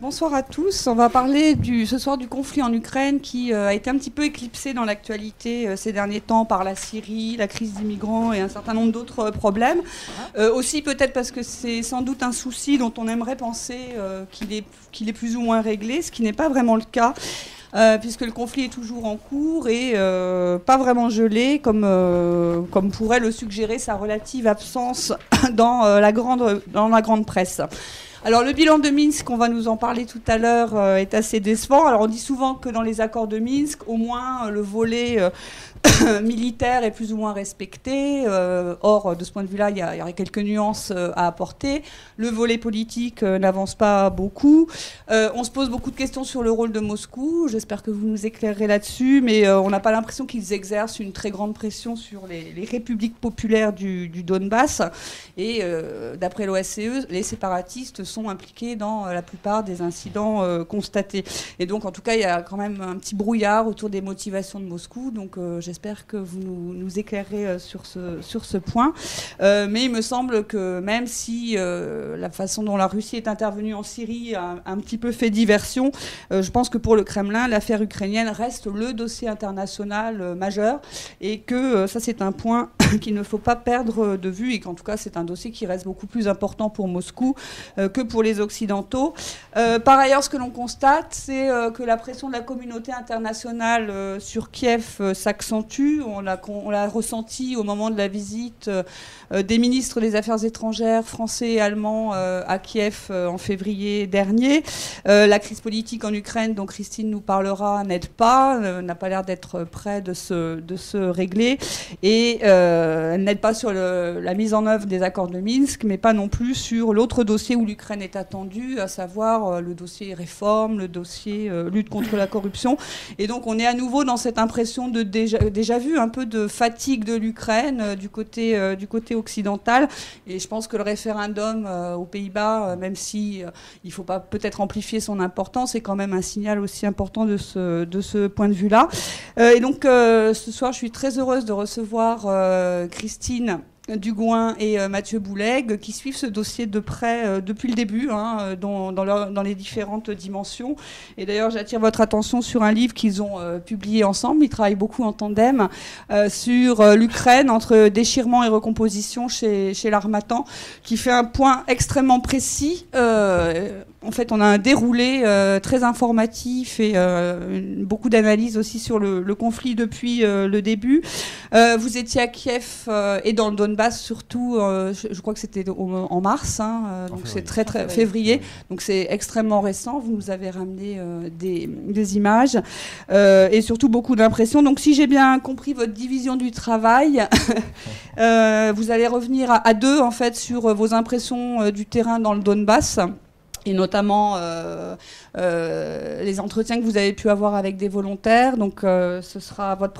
Bonsoir à tous. On va parler ce soir du conflit en Ukraine qui a été un petit peu éclipsé dans l'actualité ces derniers temps par la Syrie, la crise des migrants et un certain nombre d'autres problèmes. Aussi peut-être parce que c'est sans doute un souci dont on aimerait penser qu'il est plus ou moins réglé, ce qui n'est pas vraiment le cas. Puisque le conflit est toujours en cours et pas vraiment gelé, comme pourrait le suggérer sa relative absence dans la grande presse. Alors le bilan de Minsk, on va nous en parler tout à l'heure, est assez décevant. Alors on dit souvent que dans les accords de Minsk, au moins le volet militaire est plus ou moins respecté. Or, de ce point de vue-là, il y aurait quelques nuances à apporter. Le volet politique n'avance pas beaucoup. On se pose beaucoup de questions sur le rôle de Moscou. J'espère que vous nous éclairerez là-dessus, mais on n'a pas l'impression qu'ils exercent une très grande pression sur les républiques populaires du Donbass. Et d'après l'OSCE, les séparatistes sont impliqués dans la plupart des incidents constatés. Et donc, en tout cas, il y a quand même un petit brouillard autour des motivations de Moscou. Donc, j'espère que vous nous éclairerez sur ce point. Mais il me semble que même si la façon dont la Russie est intervenue en Syrie a un petit peu fait diversion, je pense que pour le Kremlin, l'affaire ukrainienne reste le dossier international majeur et que ça, c'est un point qu'il ne faut pas perdre de vue et qu'en tout cas, c'est un dossier qui reste beaucoup plus important pour Moscou que pour les Occidentaux. Par ailleurs, ce que l'on constate, c'est que la pression de la communauté internationale sur Kiev s'accentue. On l'a ressenti au moment de la visite des ministres des Affaires étrangères français et allemands à Kiev en février dernier. La crise politique en Ukraine, dont Christine nous parlera, n'aide pas, n'a pas l'air d'être près de se régler. Et elle n'aide pas sur la mise en œuvre des accords de Minsk, mais pas non plus sur l'autre dossier où l'Ukraine est attendue, à savoir le dossier réforme, le dossier lutte contre la corruption. Et donc on est à nouveau dans cette impression de déjà vu, un peu de fatigue de l'Ukraine du côté occidental. Et je pense que le référendum aux Pays-Bas, même si il ne faut pas peut-être amplifier son importance, est quand même un signal aussi important de ce point de vue-là. Et donc ce soir, je suis très heureuse de recevoir Christine Dugouin et Mathieu Bouleg, qui suivent ce dossier de près depuis le début, dans les différentes dimensions. Et d'ailleurs, j'attire votre attention sur un livre qu'ils ont publié ensemble. Ils travaillent beaucoup en tandem sur l'Ukraine, entre déchirement et recomposition chez l'Harmattan, qui fait un point extrêmement précis. En fait, on a un déroulé très informatif et beaucoup d'analyses aussi sur le conflit depuis le début. Vous étiez à Kiev et dans le Donbass surtout, je crois que c'était en mars, donc c'est très février, donc c'est extrêmement récent. Vous nous avez ramené des images et surtout beaucoup d'impressions. Donc si j'ai bien compris votre division du travail, vous allez revenir à deux en fait sur vos impressions du terrain dans le Donbass. Et notamment les entretiens que vous avez pu avoir avec des volontaires. Donc ce sera votre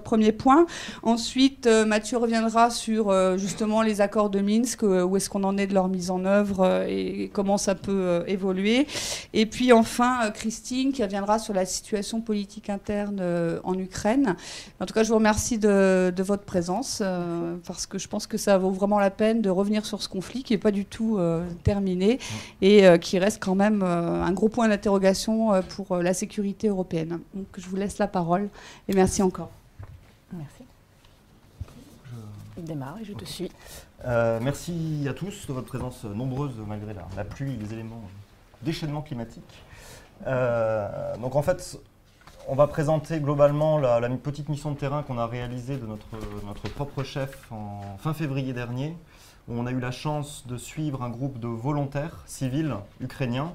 premier point. Ensuite, Mathieu reviendra sur justement les accords de Minsk, où est-ce qu'on en est de leur mise en œuvre et comment ça peut évoluer. Et puis enfin, Christine qui reviendra sur la situation politique interne en Ukraine. En tout cas, je vous remercie de votre présence parce que je pense que ça vaut vraiment la peine de revenir sur ce conflit qui n'est pas du tout terminé et qui reste quand même un gros point d'interrogation pour la sécurité européenne. Donc je vous laisse la parole et merci encore. Merci. Je démarre et je te suis. Merci à tous de votre présence nombreuse malgré la pluie et les éléments déchaînement climatique. Donc en fait, on va présenter globalement la petite mission de terrain qu'on a réalisée de notre propre chef en fin février dernier, où on a eu la chance de suivre un groupe de volontaires civils ukrainiens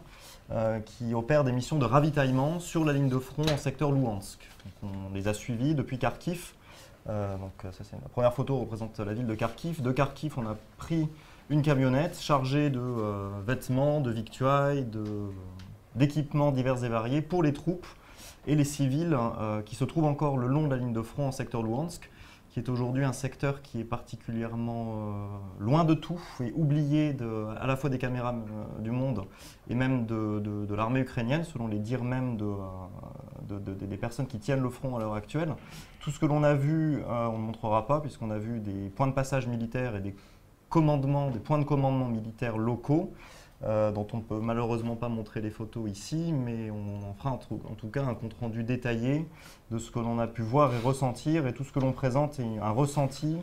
qui opèrent des missions de ravitaillement sur la ligne de front en secteur Louhansk. Donc on les a suivis depuis Kharkiv. Donc ça, c'est la première photo, représente la ville de Kharkiv. De Kharkiv, on a pris une camionnette chargée de vêtements, de victuailles, d'équipements divers et variés pour les troupes et les civils qui se trouvent encore le long de la ligne de front en secteur Louhansk, qui est aujourd'hui un secteur qui est particulièrement loin de tout et oublié à la fois des caméras du monde et même de l'armée ukrainienne, selon les dires même des personnes qui tiennent le front à l'heure actuelle. Tout ce que l'on a vu, on ne montrera pas, puisqu'on a vu des points de passage militaires et des points de commandement militaires locaux. dont on ne peut malheureusement pas montrer les photos ici, mais on en fera en tout cas un compte-rendu détaillé de ce que l'on a pu voir et ressentir, et tout ce que l'on présente est un ressenti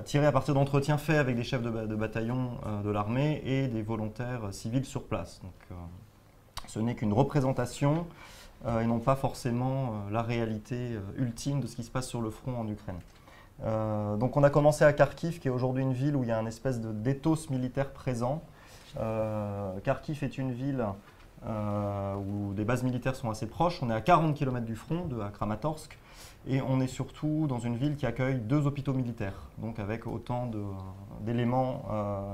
tiré à partir d'entretiens faits avec des chefs de bataillon de l'armée et des volontaires civils sur place. Donc, ce n'est qu'une représentation et non pas forcément la réalité ultime de ce qui se passe sur le front en Ukraine. Donc on a commencé à Kharkiv, qui est aujourd'hui une ville où il y a un espèce d'éthos militaire présent. Kharkiv est une ville où des bases militaires sont assez proches. On est à 40 km du front, à Kramatorsk, et on est surtout dans une ville qui accueille 2 hôpitaux militaires, donc avec autant d'éléments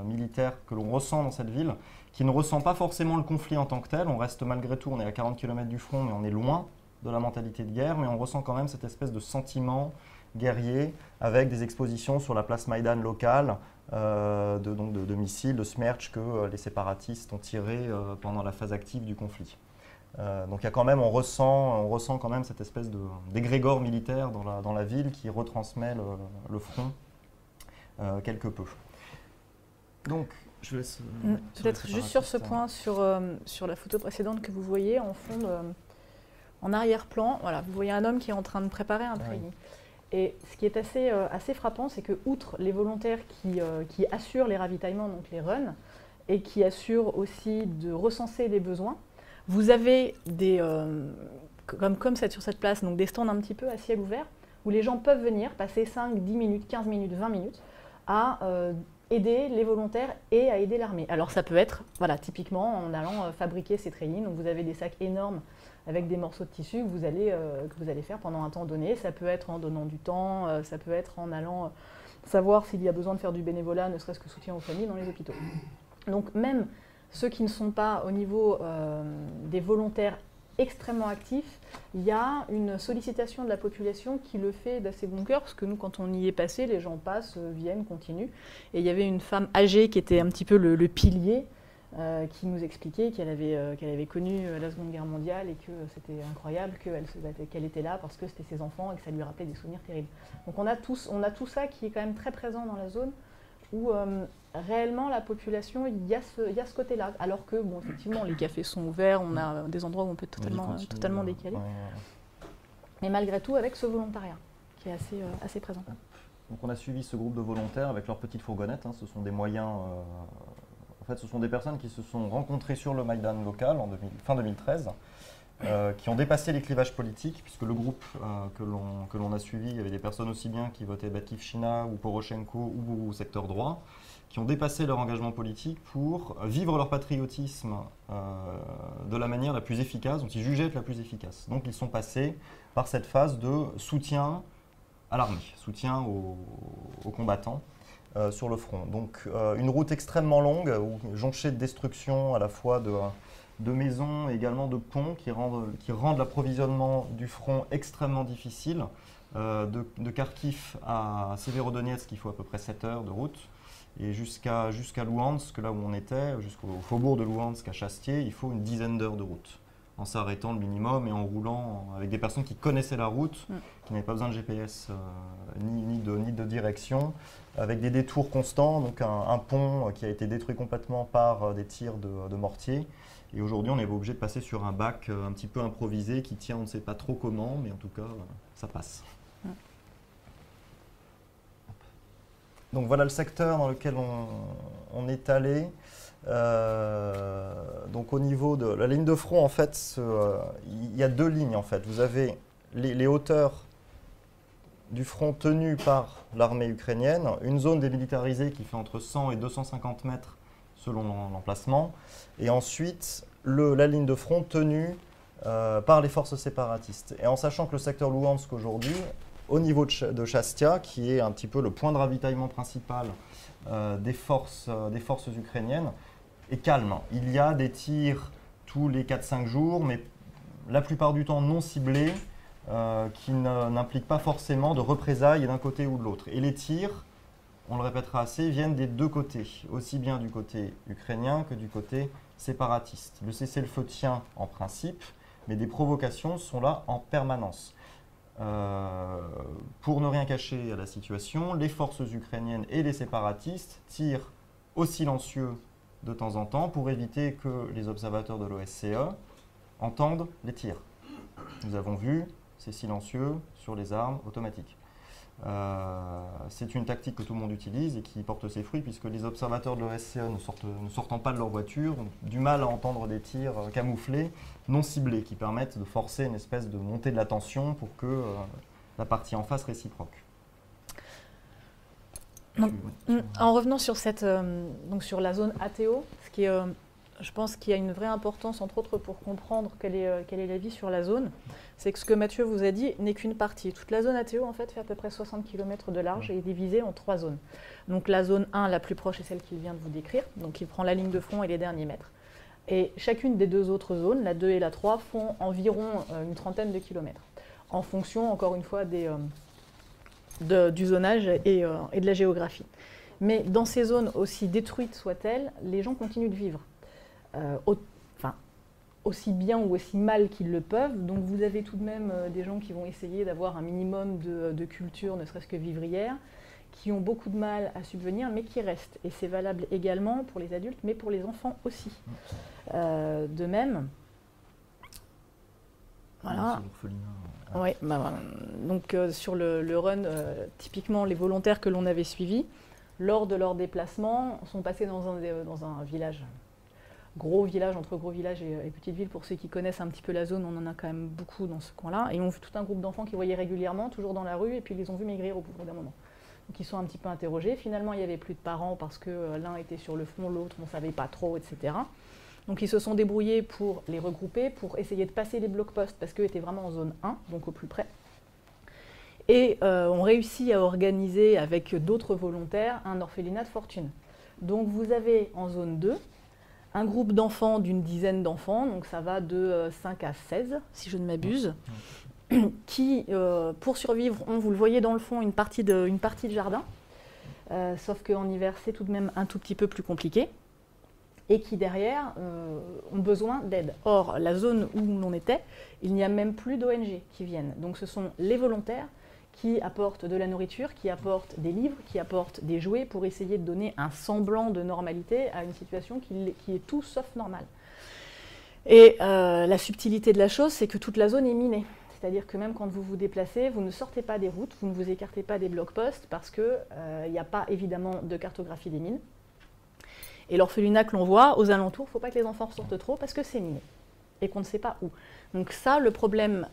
militaires que l'on ressent dans cette ville, qui ne ressent pas forcément le conflit en tant que tel. On reste malgré tout, on est à 40 km du front, mais on est loin de la mentalité de guerre, mais on ressent quand même cette espèce de sentiment guerrier, avec des expositions sur la place Maïdan locale, de missiles, de Smerch que les séparatistes ont tirés pendant la phase active du conflit. Donc il y a quand même, on ressent quand même cette espèce d'égrégore militaire dans la ville qui retransmet le front quelque peu. Donc je laisse... Peut-être juste sur ce point, sur la photo précédente que vous voyez, en fond, en arrière-plan, voilà, vous voyez un homme qui est en train de préparer un treillis. Et ce qui est assez frappant, c'est que, outre les volontaires qui assurent les ravitaillements, donc les runs, et qui assurent aussi de recenser les besoins, vous avez sur cette place, donc des stands un petit peu à ciel ouvert, où les gens peuvent venir passer 5, 10 minutes, 15 minutes, 20 minutes à aider les volontaires et à aider l'armée. Alors ça peut être, voilà, typiquement en allant fabriquer ces treillis. Donc vous avez des sacs énormes avec des morceaux de tissu que vous allez faire pendant un temps donné. Ça peut être en donnant du temps, ça peut être en allant savoir s'il y a besoin de faire du bénévolat, ne serait-ce que soutien aux familles dans les hôpitaux. Donc même ceux qui ne sont pas au niveau des volontaires extrêmement actifs, il y a une sollicitation de la population qui le fait d'assez bon cœur, parce que nous, quand on y est passé, les gens passent, viennent, continuent. Et il y avait une femme âgée qui était un petit peu le pilier, qui nous expliquait qu'elle avait connu la Seconde Guerre mondiale et que c'était incroyable qu'elle était là parce que c'était ses enfants et que ça lui rappelait des souvenirs terribles. Donc on a tout ça qui est quand même très présent dans la zone où réellement la population, il y a ce côté-là. Alors que, bon, effectivement, les cafés sont ouverts, on a des endroits où on peut être totalement décalé. Mais malgré tout, avec ce volontariat qui est assez présent. Donc on a suivi ce groupe de volontaires avec leurs petites fourgonnettes. Ce sont des moyens... En fait, ce sont des personnes qui se sont rencontrées sur le Maïdan local fin 2013, qui ont dépassé les clivages politiques, puisque le groupe que l'on a suivi, il y avait des personnes aussi bien qui votaient Batkivchina ou Poroshenko ou au secteur droit, qui ont dépassé leur engagement politique pour vivre leur patriotisme de la manière la plus efficace, dont ils jugeaient être la plus efficace. Donc ils sont passés par cette phase de soutien à l'armée, soutien aux combattants. Sur le front. Donc une route extrêmement longue, jonchée de destruction à la fois de maisons et également de ponts qui rendent l'approvisionnement du front extrêmement difficile. De Kharkiv à Severodonetsk, il faut à peu près 7 heures de route. Et jusqu'à Louhansk, là où on était, jusqu'au faubourg de Louhansk à Chastier, il faut une dizaine d'heures de route. En s'arrêtant le minimum et en roulant avec des personnes qui connaissaient la route, qui n'avaient pas besoin de GPS ni de direction, avec des détours constants, donc un pont qui a été détruit complètement par des tirs de mortier. Et aujourd'hui, on est obligé de passer sur un bac un petit peu improvisé qui tient, on ne sait pas trop comment, mais en tout cas, ça passe. Donc voilà le secteur dans lequel on est allé. Donc au niveau de la ligne de front, en fait, il y a 2 lignes en fait. Vous avez les hauteurs du front tenues par l'armée ukrainienne, une zone démilitarisée qui fait entre 100 et 250 mètres selon l'emplacement, et ensuite la ligne de front tenue par les forces séparatistes. Et en sachant que le secteur Louhansk aujourd'hui, au niveau de Chastia, qui est un petit peu le point de ravitaillement principal des forces ukrainiennes, est calme. Il y a des tirs tous les 4-5 jours, mais la plupart du temps non ciblés, qui n'impliquent pas forcément de représailles d'un côté ou de l'autre. Et les tirs, on le répétera assez, viennent des 2 côtés, aussi bien du côté ukrainien que du côté séparatiste. Le cessez-le-feu tient en principe, mais des provocations sont là en permanence. Pour ne rien cacher à la situation, les forces ukrainiennes et les séparatistes tirent au silencieux de temps en temps pour éviter que les observateurs de l'OSCE entendent les tirs. Nous avons vu, c'est silencieux sur les armes automatiques. C'est une tactique que tout le monde utilise et qui porte ses fruits puisque les observateurs de l'OSCE ne sortant pas de leur voiture ont du mal à entendre des tirs camouflés, non ciblés, qui permettent de forcer une espèce de montée de la tension pour que la partie en face réciproque. En revenant sur, donc sur la zone ATO, ce qui est, je pense qu'il y a une vraie importance, entre autres, pour comprendre quelle est la vie sur la zone, c'est que ce que Mathieu vous a dit n'est qu'une partie. Toute la zone ATO, en fait, fait à peu près 60 km de large et est divisée en 3 zones. Donc la zone 1, la plus proche, est celle qu'il vient de vous décrire. Donc il prend la ligne de front et les derniers mètres. Et chacune des 2 autres zones, la 2 et la 3, font environ une trentaine de kilomètres, en fonction, encore une fois, du zonage et de la géographie. Mais dans ces zones, aussi détruites soient-elles, les gens continuent de vivre. Aussi bien ou aussi mal qu'ils le peuvent. Donc vous avez tout de même des gens qui vont essayer d'avoir un minimum de culture, ne serait-ce que vivrière, qui ont beaucoup de mal à subvenir, mais qui restent. Et c'est valable également pour les adultes, mais pour les enfants aussi. De même, voilà. Ouais, voilà. Donc sur le run, typiquement les volontaires que l'on avait suivis, lors de leur déplacement, sont passés dans un village. Gros village, entre gros village et petite ville, pour ceux qui connaissent un petit peu la zone, on en a quand même beaucoup dans ce coin-là. Et ils ont vu tout un groupe d'enfants qu'ils voyaient régulièrement, toujours dans la rue, et puis ils les ont vus maigrir au bout d'un moment. Donc ils sont un petit peu interrogés. Finalement, il n'y avait plus de parents parce que l'un était sur le front, l'autre, on ne savait pas trop, etc. Donc ils se sont débrouillés pour les regrouper, pour essayer de passer les blocs-postes, parce qu'eux étaient vraiment en zone 1, donc au plus près. Et ont réussi à organiser avec d'autres volontaires un orphelinat de fortune. Donc vous avez en zone 2, un groupe d'enfants d'une dizaine d'enfants, donc ça va de 5 à 16, si je ne m'abuse, qui, pour survivre, ont, vous le voyez dans le fond, une partie de jardin, sauf qu'en hiver, c'est tout de même un tout petit peu plus compliqué, et qui, derrière, ont besoin d'aide. Or, la zone où l'on était, il n'y a même plus d'ONG qui viennent. Donc ce sont les volontaires qui apportent de la nourriture, qui apportent des livres, qui apportent des jouets pour essayer de donner un semblant de normalité à une situation qui est tout sauf normale. Et la subtilité de la chose, c'est que toute la zone est minée. C'est-à-dire que même quand vous vous déplacez, vous ne sortez pas des routes, vous ne vous écartez pas des blocs-postes parce qu'il n'y a pas évidemment de cartographie des mines. Et l'orphelinat que l'on voit aux alentours, il ne faut pas que les enfants ressortent trop parce que c'est miné et qu'on ne sait pas où. Donc ça, le problème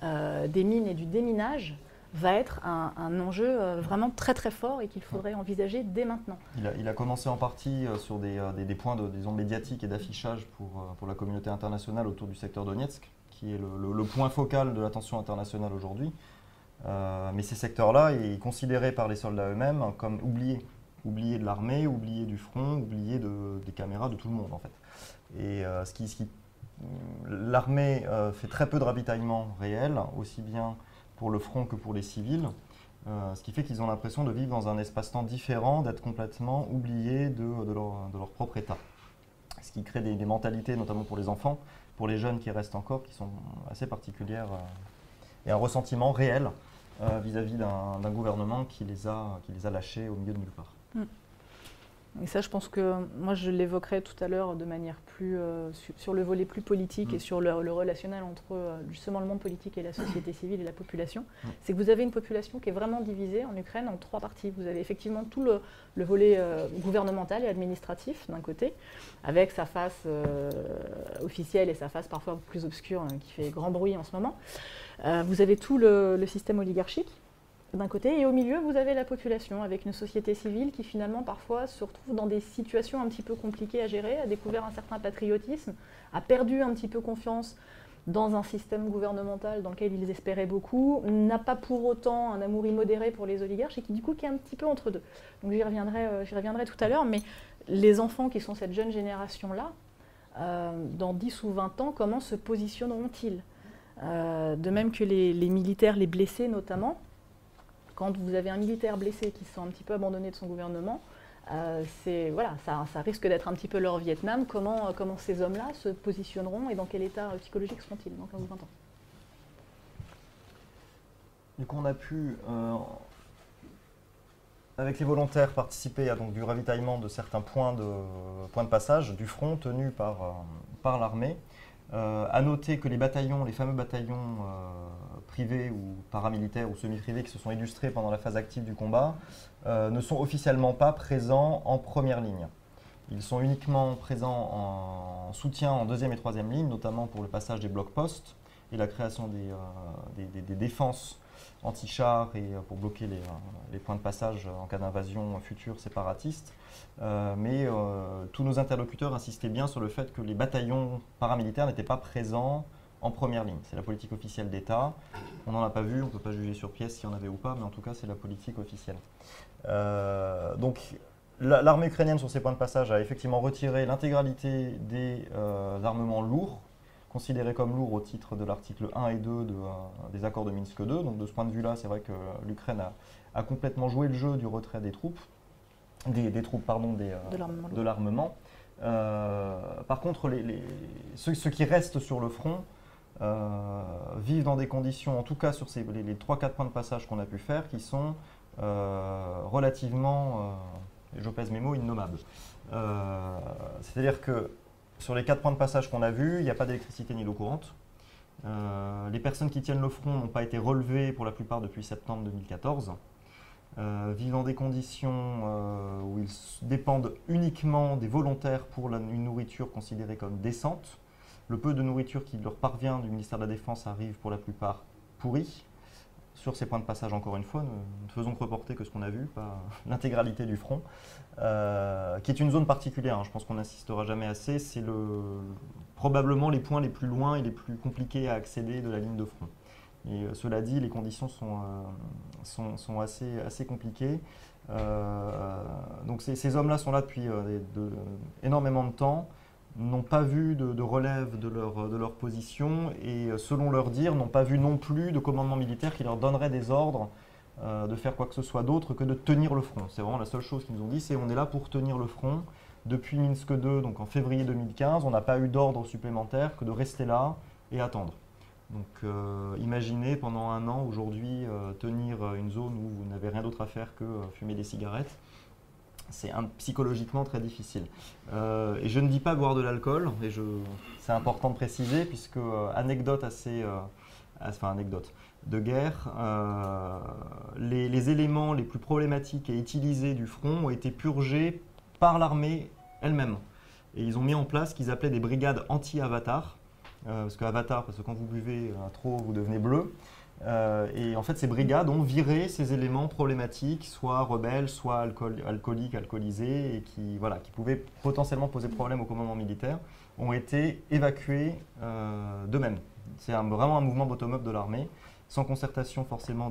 des mines et du déminage va être un enjeu vraiment très très fort et qu'il faudrait envisager dès maintenant. Il a commencé en partie sur des points disons, médiatiques et d'affichage pour la communauté internationale autour du secteur Donetsk, qui est le point focal de l'attention internationale aujourd'hui. Mais ces secteurs-là est considéré par les soldats eux-mêmes comme oubliés. Oubliés de l'armée, oubliés du front, oubliés des caméras de tout le monde en fait. Et l'armée fait très peu de ravitaillement réel, aussi bien pour le front que pour les civils, ce qui fait qu'ils ont l'impression de vivre dans un espace-temps différent, d'être complètement oubliés de leur propre état. Ce qui crée des mentalités, notamment pour les enfants, pour les jeunes qui restent encore, qui sont assez particulières, et un ressentiment réel vis-à-vis d'un gouvernement qui les a lâchés au milieu de nulle part. Et ça, je pense que moi, je l'évoquerai tout à l'heure de manière plus sur le volet plus politique et sur le relationnel entre justement le monde politique et la société civile et la population. C'est que vous avez une population qui est vraiment divisée en Ukraine en 3 parties. Vous avez effectivement tout le volet gouvernemental et administratif d'un côté, avec sa face officielle et sa face parfois plus obscure qui fait grand bruit en ce moment. Vous avez tout le système oligarchique d'un côté, et au milieu, vous avez la population, avec une société civile qui finalement parfois se retrouve dans des situations un petit peu compliquées à gérer, a découvert un certain patriotisme, a perdu un petit peu confiance dans un système gouvernemental dans lequel ils espéraient beaucoup, n'a pas pour autant un amour immodéré pour les oligarches et qui du coup qui est un petit peu entre deux. Donc j'y reviendrai tout à l'heure, mais les enfants qui sont cette jeune génération-là, dans 10 ou 20 ans, comment se positionneront-ils ? De même que les militaires, les blessés notamment. Quand vous avez un militaire blessé qui se sent un petit peu abandonné de son gouvernement, ça risque d'être un petit peu leur Vietnam. Comment ces hommes-là se positionneront et dans quel état psychologique seront-ils dans 15 ou 20 ans ? Du coup, on a pu avec les volontaires, participer à donc, du ravitaillement de certains points de passage du front tenus par l'armée. À noter que les bataillons, les fameux bataillons privés ou paramilitaires ou semi-privés qui se sont illustrés pendant la phase active du combat ne sont officiellement pas présents en première ligne. Ils sont uniquement présents en soutien en deuxième et troisième ligne, notamment pour le passage des blocs-postes et la création des défenses anti-chars et pour bloquer les points de passage en cas d'invasion future séparatiste. Mais tous nos interlocuteurs insistaient bien sur le fait que les bataillons paramilitaires n'étaient pas présents en première ligne. C'est la politique officielle d'État. On n'en a pas vu, on ne peut pas juger sur pièce s'il y en avait ou pas, mais en tout cas c'est la politique officielle. Donc l'armée ukrainienne sur ces points de passage a effectivement retiré l'intégralité des armements lourds, considérés comme lourds au titre de l'article 1 et 2 des accords de Minsk II. Donc de ce point de vue-là, c'est vrai que l'Ukraine a complètement joué le jeu du retrait des troupes, de l'armement. Par contre, ceux qui restent sur le front vivent dans des conditions, en tout cas sur les 3-4 points de passage qu'on a pu faire, qui sont relativement, je pèse mes mots, innommables. C'est-à-dire que sur les 4 points de passage qu'on a vus, il n'y a pas d'électricité ni d'eau courante. Les personnes qui tiennent le front n'ont pas été relevées pour la plupart depuis septembre 2014. Vivent dans des conditions où ils dépendent uniquement des volontaires pour une nourriture considérée comme décente. Le peu de nourriture qui leur parvient du ministère de la Défense arrive pour la plupart pourrie. Sur ces points de passage, encore une fois, nous ne faisons que reporter que ce qu'on a vu, pas l'intégralité du front, qui est une zone particulière, hein, je pense qu'on n'insistera jamais assez, c'est probablement les points les plus loin et les plus compliqués à accéder de la ligne de front. Et cela dit, les conditions sont assez compliquées. Donc ces hommes-là sont là depuis énormément de temps, n'ont pas vu de relève de leur position et, selon leur dire, n'ont pas vu non plus de commandement militaire qui leur donnerait des ordres de faire quoi que ce soit d'autre que de tenir le front. C'est vraiment la seule chose qu'ils nous ont dit, c'est on est là pour tenir le front. Depuis Minsk II, donc en février 2015, on n'a pas eu d'ordre supplémentaire que de rester là et attendre. Donc imaginez pendant un an aujourd'hui tenir une zone où vous n'avez rien d'autre à faire que fumer des cigarettes. C'est psychologiquement très difficile. Et je ne dis pas boire de l'alcool, et c'est important de préciser, puisque anecdote anecdote de guerre, les éléments les plus problématiques et utilisés du front ont été purgés par l'armée elle-même. Et ils ont mis en place ce qu'ils appelaient des brigades anti-avatar, parce que quand vous buvez trop, vous devenez bleu. Et en fait, ces brigades ont viré ces éléments problématiques, soit rebelles, soit alcooliques, alcoolisés, et qui pouvaient potentiellement poser problème au commandement militaire, ont été évacués d'eux-mêmes. C'est vraiment un mouvement bottom-up de l'armée, sans concertation forcément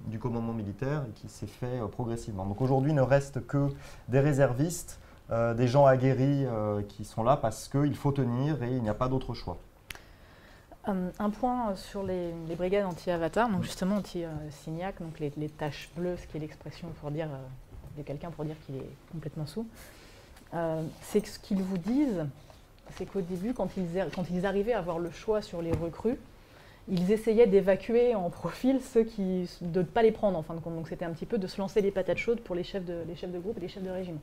du commandement militaire, et qui s'est fait progressivement. Donc aujourd'hui, il ne reste que des réservistes, des gens aguerris qui sont là parce qu'il faut tenir et il n'y a pas d'autre choix. Un point sur les brigades anti-avatar, donc justement anti-Signac, donc les taches bleues, ce qui est l'expression pour dire de quelqu'un pour dire qu'il est complètement saoul. C'est que ce qu'ils vous disent, c'est qu'au début, quand ils arrivaient à avoir le choix sur les recrues, ils essayaient d'évacuer en profil de ne pas les prendre en fin de compte. Donc c'était un petit peu de se lancer les patates chaudes pour les chefs de groupe et les chefs de régiment.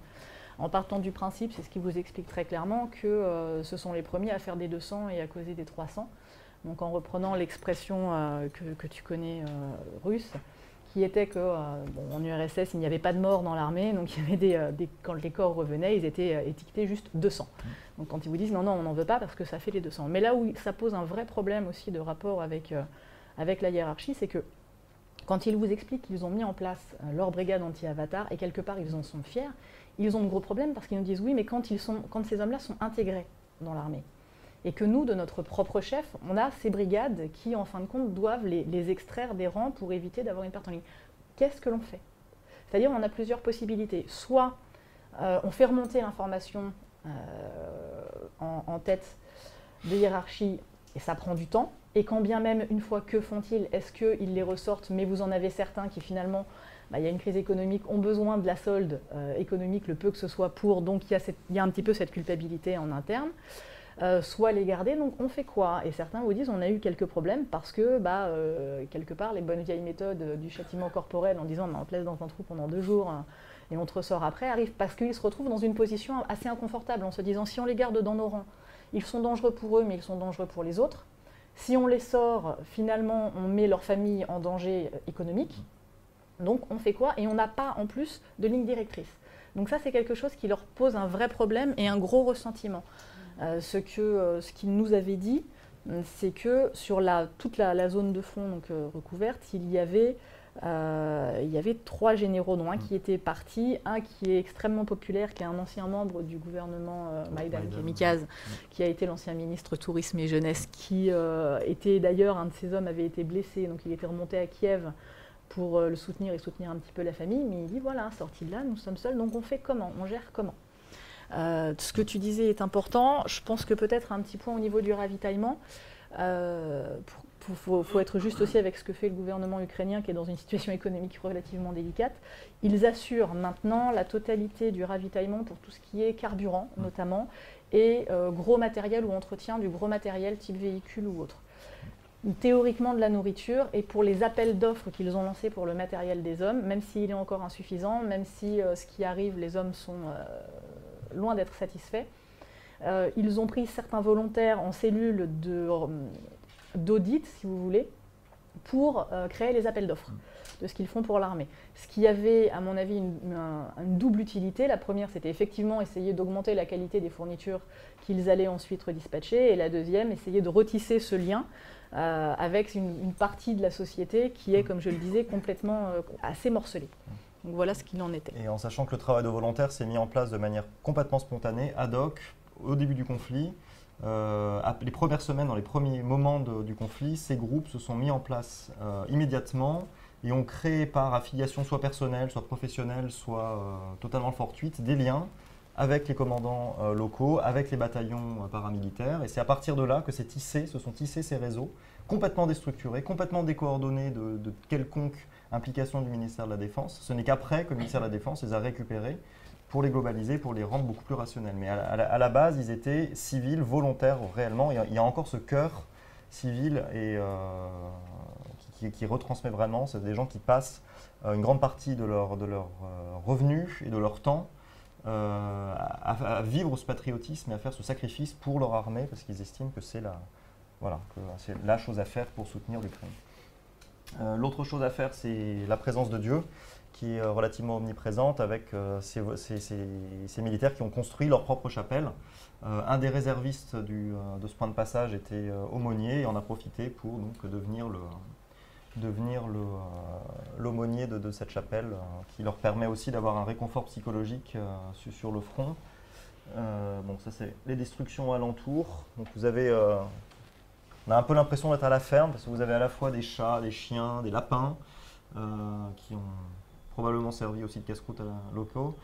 En partant du principe, c'est ce qui vous explique très clairement, que ce sont les premiers à faire des 200 et à causer des 300. Donc en reprenant l'expression que tu connais russe, qui était qu'en URSS, il n'y avait pas de morts dans l'armée, donc il y avait quand les corps revenaient, ils étaient étiquetés juste 200. Donc quand ils vous disent non, on n'en veut pas parce que ça fait les 200. Mais là où ça pose un vrai problème aussi de rapport avec la hiérarchie, c'est que quand ils vous expliquent qu'ils ont mis en place leur brigade anti-avatar, et quelque part ils en sont fiers, ils ont de gros problèmes parce qu'ils nous disent oui, mais quand ces hommes-là sont intégrés dans l'armée, et que nous, de notre propre chef, on a ces brigades qui, en fin de compte, doivent les extraire des rangs pour éviter d'avoir une perte en ligne. Qu'est-ce que l'on fait? C'est-à-dire, on a plusieurs possibilités. Soit on fait remonter l'information en tête de hiérarchie, et ça prend du temps. Et quand bien même, une fois, que font-ils? Est-ce qu'ils les ressortent? Mais vous en avez certains qui, finalement, il y a une crise économique, ont besoin de la solde économique, le peu que ce soit pour. Donc, il y a un petit peu cette culpabilité en interne. soit les garder. Donc on fait quoi? Et certains vous disent on a eu quelques problèmes parce que quelque part les bonnes vieilles méthodes du châtiment corporel en disant on te laisse dans un trou pendant 2 jours et on te ressort après arrivent parce qu'ils se retrouvent dans une position assez inconfortable en se disant si on les garde dans nos rangs, ils sont dangereux pour eux mais ils sont dangereux pour les autres. Si on les sort, finalement on met leur famille en danger économique. Donc on fait quoi? Et on n'a pas en plus de ligne directrice. Donc ça c'est quelque chose qui leur pose un vrai problème et un gros ressentiment. Ce qu'il nous avait dit, c'est que sur toute la zone de front donc, recouverte, il y avait 3 généraux, dont un qui était parti, un qui est extrêmement populaire, qui est un ancien membre du gouvernement Maïdan Kamikaze, qui a été l'ancien ministre tourisme et jeunesse, qui était d'ailleurs, un de ses hommes avait été blessé, donc il était remonté à Kiev pour le soutenir et soutenir un petit peu la famille, mais il dit voilà, sorti de là, nous sommes seuls, donc on fait comment? On gère comment? Ce que tu disais est important. Je pense que peut-être un petit point au niveau du ravitaillement. Faut être juste aussi avec ce que fait le gouvernement ukrainien qui est dans une situation économique relativement délicate. Ils assurent maintenant la totalité du ravitaillement pour tout ce qui est carburant notamment et gros matériel ou entretien du gros matériel type véhicule ou autre. Théoriquement de la nourriture et pour les appels d'offres qu'ils ont lancés pour le matériel des hommes, même s'il est encore insuffisant, même si ce qui arrive, les hommes sont loin d'être satisfaits, ils ont pris certains volontaires en cellules d'audit, si vous voulez, pour créer les appels d'offres de ce qu'ils font pour l'armée. Ce qui avait, à mon avis, une double utilité. La première, c'était effectivement essayer d'augmenter la qualité des fournitures qu'ils allaient ensuite redispatcher. Et la deuxième, essayer de retisser ce lien avec une partie de la société qui est, comme je le disais, complètement assez morcelée. Donc voilà ce qu'il en était. Et en sachant que le travail de volontaire s'est mis en place de manière complètement spontanée, ad hoc, au début du conflit, les premières semaines, dans les premiers moments du conflit, ces groupes se sont mis en place immédiatement et ont créé par affiliation soit personnelle, soit professionnelle, soit totalement fortuite, des liens avec les commandants locaux, avec les bataillons paramilitaires. Et c'est à partir de là que se sont tissés ces réseaux, complètement déstructurés, complètement décoordonnés de quelconque implication du ministère de la Défense. Ce n'est qu'après que le ministère de la Défense les a récupérés pour les globaliser, pour les rendre beaucoup plus rationnels. Mais à la base, ils étaient civils, volontaires réellement. Il y a encore ce cœur civil et, qui retransmet vraiment. C'est des gens qui passent une grande partie de leur revenus et de leur temps à vivre ce patriotisme et à faire ce sacrifice pour leur armée parce qu'ils estiment que c'est la chose à faire pour soutenir l'Ukraine. L'autre chose à faire, c'est la présence de Dieu qui est relativement omniprésente avec ces militaires qui ont construit leur propre chapelle. Un des réservistes de ce point de passage était aumônier et en a profité pour donc, devenir l'aumônier de cette chapelle qui leur permet aussi d'avoir un réconfort psychologique sur le front. Bon, ça c'est les destructions alentours. Donc vous avez, on a un peu l'impression d'être à la ferme parce que vous avez à la fois des chats, des chiens, des lapins qui ont probablement servi aussi de casse-croûte locaux,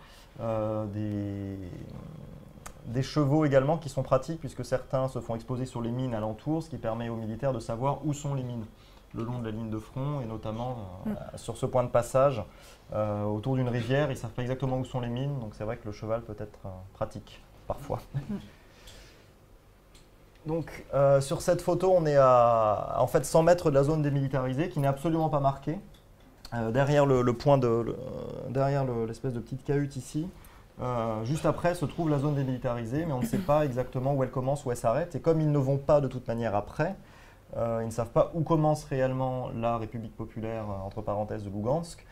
des chevaux également qui sont pratiques puisque certains se font exposer sur les mines alentours, ce qui permet aux militaires de savoir où sont les mines le long de la ligne de front et notamment sur ce point de passage autour d'une rivière. Ils ne savent pas exactement où sont les mines, donc c'est vrai que le cheval peut être pratique parfois. Donc sur cette photo, on est à en fait 100 mètres de la zone démilitarisée qui n'est absolument pas marquée. Derrière derrière l'espèce de petite cahute ici, juste après se trouve la zone démilitarisée, mais on ne sait pas exactement où elle commence, où elle s'arrête. Et comme ils ne vont pas de toute manière après, ils ne savent pas où commence réellement la République populaire, entre parenthèses, de Lugansk.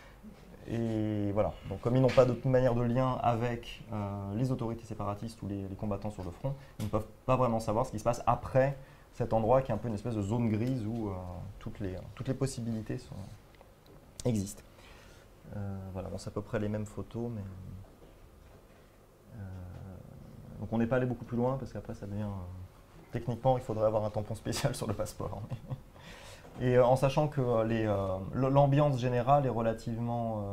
Et voilà, donc comme ils n'ont pas de toute manière de lien avec les autorités séparatistes ou les combattants sur le front, ils ne peuvent pas vraiment savoir ce qui se passe après cet endroit qui est un peu une espèce de zone grise où toutes les possibilités existent. Voilà, bon, c'est à peu près les mêmes photos, mais donc on n'est pas allé beaucoup plus loin parce qu'après ça devient techniquement il faudrait avoir un tampon spécial sur le passeport. Et en sachant que l'ambiance générale est relativement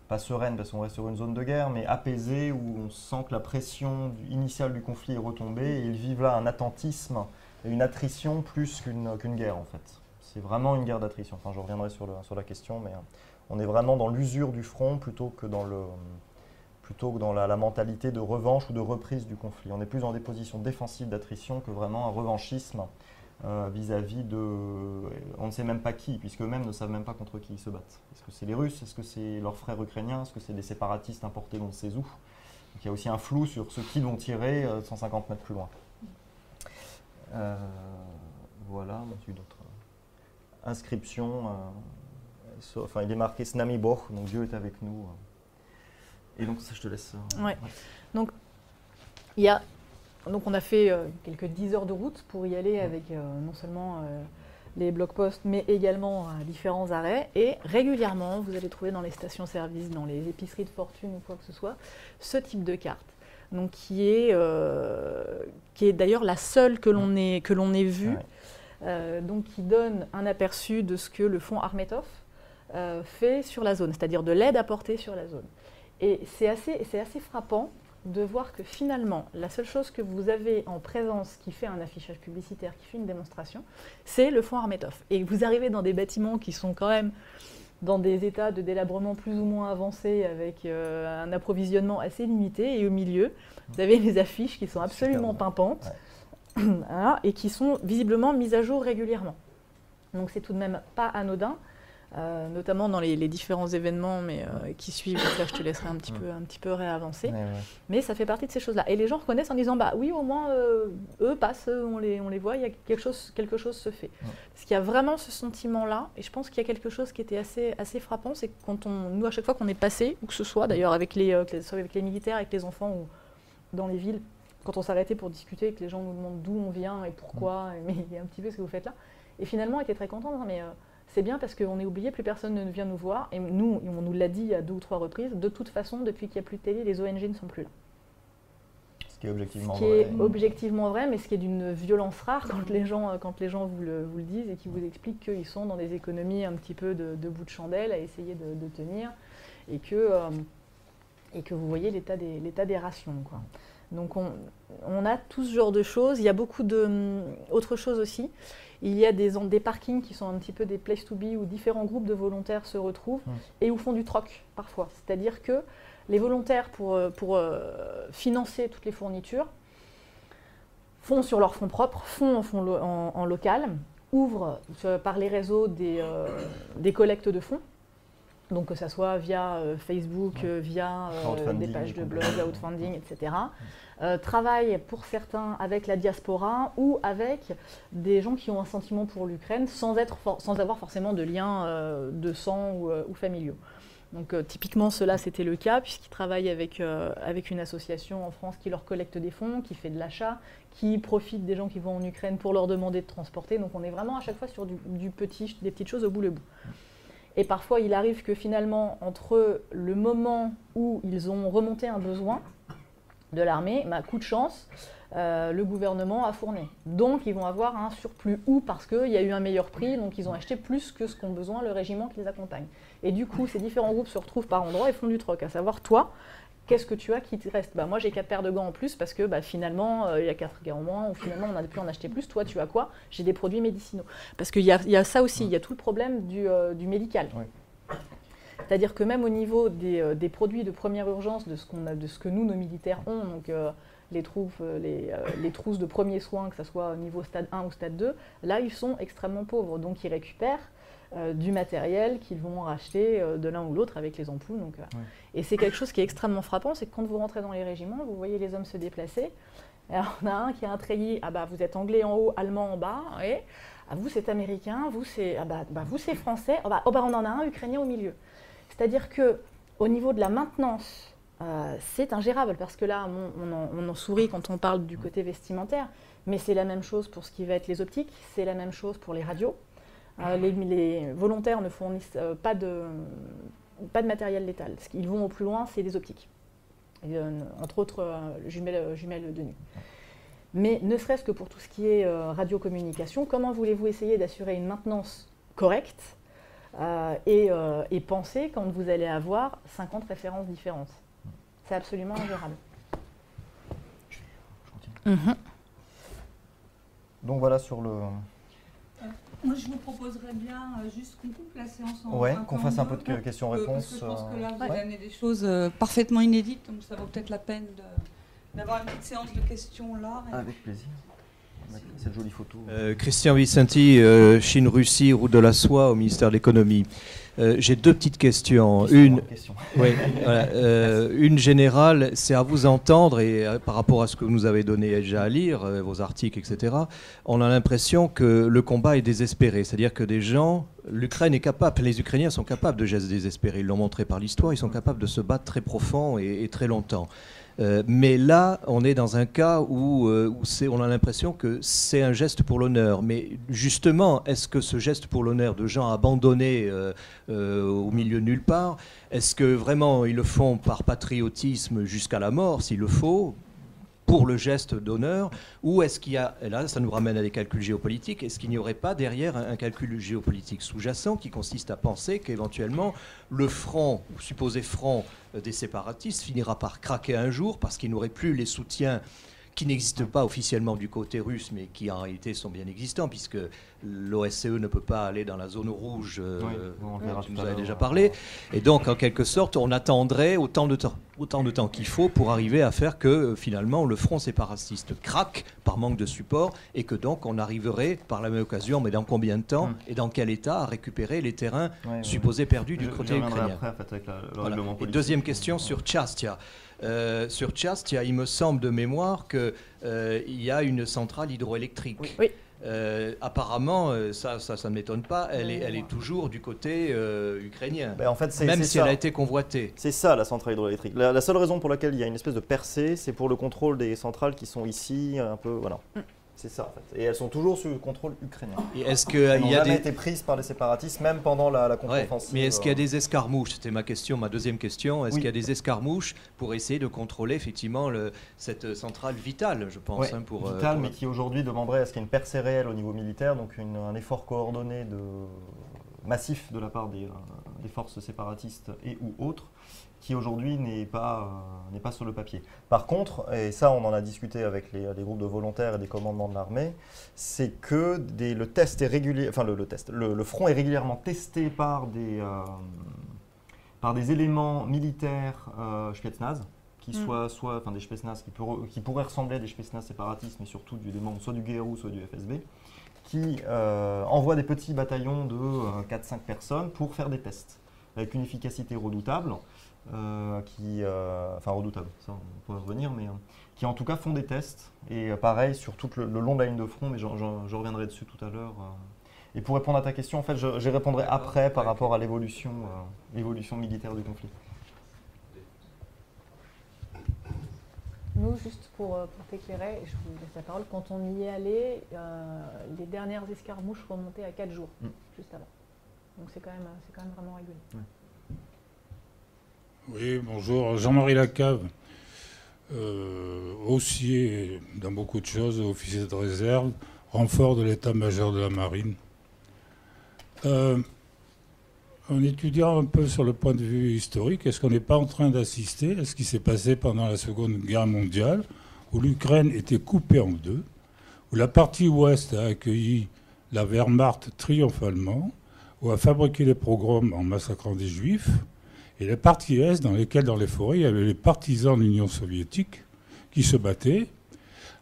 pas sereine parce qu'on reste sur une zone de guerre, mais apaisée où on sent que la pression initiale du conflit est retombée et ils vivent là un attentisme et une attrition plus qu'une guerre en fait. C'est vraiment une guerre d'attrition. Enfin, je reviendrai sur la question, mais on est vraiment dans l'usure du front plutôt que dans plutôt que dans la mentalité de revanche ou de reprise du conflit. On est plus dans des positions défensives d'attrition que vraiment un revanchisme vis-à-vis de... On ne sait même pas qui, puisque eux-mêmes ne savent même pas contre qui ils se battent. Est-ce que c'est les Russes? Est-ce que c'est leurs frères ukrainiens? Est-ce que c'est des séparatistes importés d'on ne sait où? Donc il y a aussi un flou sur ce qu'ils vont tirer 150 mètres plus loin. Voilà, on a eu d'autres inscriptions. Enfin, il est marqué Snami Boch, donc Dieu est avec nous. Et donc ça, je te laisse. Ouais. Donc, il y a... Donc on a fait quelques 10 heures de route pour y aller avec non seulement les blocs-posts, mais également différents arrêts. Et régulièrement, vous allez trouver dans les stations-service, dans les épiceries de fortune ou quoi que ce soit, ce type de carte. Donc qui est d'ailleurs la seule que l'on ait vue, donc qui donne un aperçu de ce que le fonds Armetov fait sur la zone, c'est-à-dire de l'aide apportée sur la zone. Et c'est assez frappant de voir que finalement, la seule chose que vous avez en présence qui fait un affichage publicitaire, qui fait une démonstration, c'est le fonds Armetov. Et vous arrivez dans des bâtiments qui sont quand même dans des états de délabrement plus ou moins avancés, avec un approvisionnement assez limité, et au milieu, vous avez les affiches qui sont absolument pimpantes, voilà, et qui sont visiblement mises à jour régulièrement. Donc c'est tout de même pas anodin. Notamment dans les différents événements qui suivent, donc là je te laisserai un petit peu réavancer, mais ça fait partie de ces choses-là. Et les gens reconnaissent en disant bah oui, au moins eux passent, on les voit, il y a quelque chose se fait. Parce qu'il y a vraiment ce sentiment-là, et je pense qu'il y a quelque chose qui était assez frappant, c'est que nous à chaque fois qu'on est passé, où que ce soit d'ailleurs avec avec les militaires, avec les enfants ou dans les villes, quand on s'arrêtait pour discuter, que les gens nous demandent d'où on vient et pourquoi, mais il y a un petit peu ce que vous faites là, et finalement on était très contents, mais c'est bien parce qu'on est oublié, plus personne ne vient nous voir. Et nous, on nous l'a dit à 2 ou 3 reprises, de toute façon, depuis qu'il n'y a plus de télé, les ONG ne sont plus là. Ce qui est objectivement vrai. Ce qui est objectivement vrai, mais ce qui est d'une violence rare quand les gens vous le disent et qui vous expliquent qu'ils sont dans des économies un petit peu de bout de chandelle à essayer de tenir et que vous voyez l'état des rations, quoi. Donc on a tout ce genre de choses. Il y a beaucoup d'autres choses aussi. Il y a des parkings qui sont un petit peu des places to be où différents groupes de volontaires se retrouvent et où font du troc parfois. C'est-à-dire que les volontaires, pour financer toutes les fournitures, font sur leurs fonds propres, font en local, ouvrent par les réseaux des collectes de fonds. Donc que ça soit via Facebook, via des pages de blog, crowdfunding, etc. Travaillent pour certains avec la diaspora ou avec des gens qui ont un sentiment pour l'Ukraine sans avoir forcément de liens de sang ou familiaux. Donc typiquement cela c'était le cas puisqu'ils travaillent avec une association en France qui leur collecte des fonds, qui fait de l'achat, qui profite des gens qui vont en Ukraine pour leur demander de transporter. Donc on est vraiment à chaque fois sur des petites choses au bout le bout. Et parfois, il arrive que finalement, entre le moment où ils ont remonté un besoin de l'armée, coup de chance, le gouvernement a fourni. Donc, ils vont avoir un surplus ou parce qu'il y a eu un meilleur prix, donc ils ont acheté plus que ce qu'ont besoin le régiment qui les accompagne. Et du coup, ces différents groupes se retrouvent par endroits et font du troc, à savoir, toi, qu'est-ce que tu as qui te reste? Moi, j'ai 4 paires de gants en plus parce que finalement, il y a 4 gants en moins, ou finalement, on a pu en acheter plus. Toi, tu as quoi? J'ai des produits médicinaux. Parce qu'il y a ça aussi, il y a tout le problème du médical. Oui. C'est-à-dire que même au niveau des produits de première urgence, de ce que nous, nos militaires ont, donc les trousses de premiers soins, que ce soit au niveau stade 1 ou stade 2, là, ils sont extrêmement pauvres. Donc, ils récupèrent du matériel qu'ils vont racheter de l'un ou l'autre avec les ampoules. Donc, et c'est quelque chose qui est extrêmement frappant, c'est que quand vous rentrez dans les régiments, vous voyez les hommes se déplacer. Alors, on a un qui a un treillis, vous êtes anglais en haut, allemand en bas, et vous c'est américain, vous c'est vous c'est français, on en a un ukrainien au milieu. C'est-à-dire que au niveau de la maintenance, c'est ingérable parce que là, on en sourit quand on parle du côté vestimentaire, mais c'est la même chose pour ce qui va être les optiques, c'est la même chose pour les radios. Les volontaires ne fournissent pas de matériel létal. Ce qu'ils vont au plus loin, c'est les optiques. Entre autres, jumelles de nuit. Mais ne serait-ce que pour tout ce qui est radiocommunication, comment voulez-vous essayer d'assurer une maintenance correcte et penser quand vous allez avoir 50 références différentes? C'est absolument ingérable. Donc voilà sur Moi, je vous proposerais bien juste qu'on coupe la séance en qu'on fasse un peu de questions-réponses. Parce que je pense que là, vous avez amené des choses parfaitement inédites, donc ça vaut peut-être la peine d'avoir une petite séance de questions là. Avec plaisir. Cette jolie photo. Christian Vicenti, Chine-Russie, route de la soie au ministère de l'économie. J'ai deux petites questions. Une générale, c'est à vous entendre et par rapport à ce que vous nous avez donné déjà à lire, vos articles, etc. On a l'impression que le combat est désespéré. C'est-à-dire que l'Ukraine est capable, les Ukrainiens sont capables de gestes désespérés. Ils l'ont montré par l'histoire, ils sont capables de se battre très profond et très longtemps. Mais là, on est dans un cas où on a l'impression que c'est un geste pour l'honneur. Mais justement, est-ce que ce geste pour l'honneur de gens abandonnés au milieu de nulle part, est-ce que vraiment ils le font par patriotisme jusqu'à la mort, s'il le faut, pour le geste d'honneur, ou est-ce qu'il y a, et là ça nous ramène à des calculs géopolitiques, est-ce qu'il n'y aurait pas derrière un calcul géopolitique sous-jacent qui consiste à penser qu'éventuellement le front, ou supposé front des séparatistes finira par craquer un jour parce qu'il n'aurait plus les soutiens qui n'existent pas officiellement du côté russe, mais qui en réalité sont bien existants, puisque l'OSCE ne peut pas aller dans la zone rouge, tu nous avais déjà parlé. Et donc, en quelque sorte, on attendrait autant de temps qu'il faut pour arriver à faire que, finalement, le front séparatiste craque par manque de support, et que donc, on arriverait, par la même occasion, mais dans combien de temps, et dans quel état, à récupérer les terrains supposés perdus du côté ukrainien. Après, en fait, avec le règlement politique. Et deuxième question sur Tchastia. Sur Tchastia, il me semble de mémoire qu'il y a une centrale hydroélectrique. Oui. Apparemment, ça ne m'étonne pas, elle est toujours du côté ukrainien, en fait, même si elle a été convoitée. C'est ça la centrale hydroélectrique. La seule raison pour laquelle il y a une espèce de percée, c'est pour le contrôle des centrales qui sont ici, un peu, voilà. C'est ça en fait. Et elles sont toujours sous le contrôle ukrainien. Et est-ce qu'il y a été prises par les séparatistes, même pendant la contre-offensive. Mais est-ce qu'il y a des escarmouches? C'était ma deuxième question. Est-ce qu'il y a des escarmouches pour essayer de contrôler effectivement cette centrale vitale, je pense, vitale, mais qui aujourd'hui demanderait à ce qu'il y ait une percée réelle au niveau militaire, donc un effort coordonné massif de la part des forces séparatistes et ou autres, qui aujourd'hui n'est pas sur le papier. Par contre, et ça on en a discuté avec les groupes de volontaires et des commandements de l'armée, c'est que le test est régulier, enfin le front est régulièrement testé par des éléments militaires Spetsnaz, qui des Spetsnaz qui pourraient ressembler à des Spetsnaz séparatistes, mais surtout des membres soit du GRU soit du FSB, qui envoient des petits bataillons de 4-5 personnes pour faire des tests, avec une efficacité redoutable. Redoutable, ça on pourrait revenir, mais qui en tout cas font des tests, et pareil sur tout le long de la ligne de front, mais je reviendrai dessus tout à l'heure. Et pour répondre à ta question, en fait, j'y répondrai après par rapport à l'évolution militaire du conflit. Nous, juste pour t'éclairer, je vous laisse la parole, quand on y est allé, les dernières escarmouches remontaient à 4 jours, juste avant. Donc c'est quand même vraiment régulier. Oui, bonjour, Jean-Marie Lacave, haussier dans beaucoup de choses, officier de réserve, renfort de l'état-major de la marine. En étudiant un peu sur le point de vue historique, est-ce qu'on n'est pas en train d'assister à ce qui s'est passé pendant la Seconde Guerre mondiale, où l'Ukraine était coupée en deux, où la partie ouest a accueilli la Wehrmacht triomphalement, où a fabriqué les pogroms en massacrant des juifs, et la partie est, dans les forêts, il y avait les partisans de l'Union soviétique qui se battaient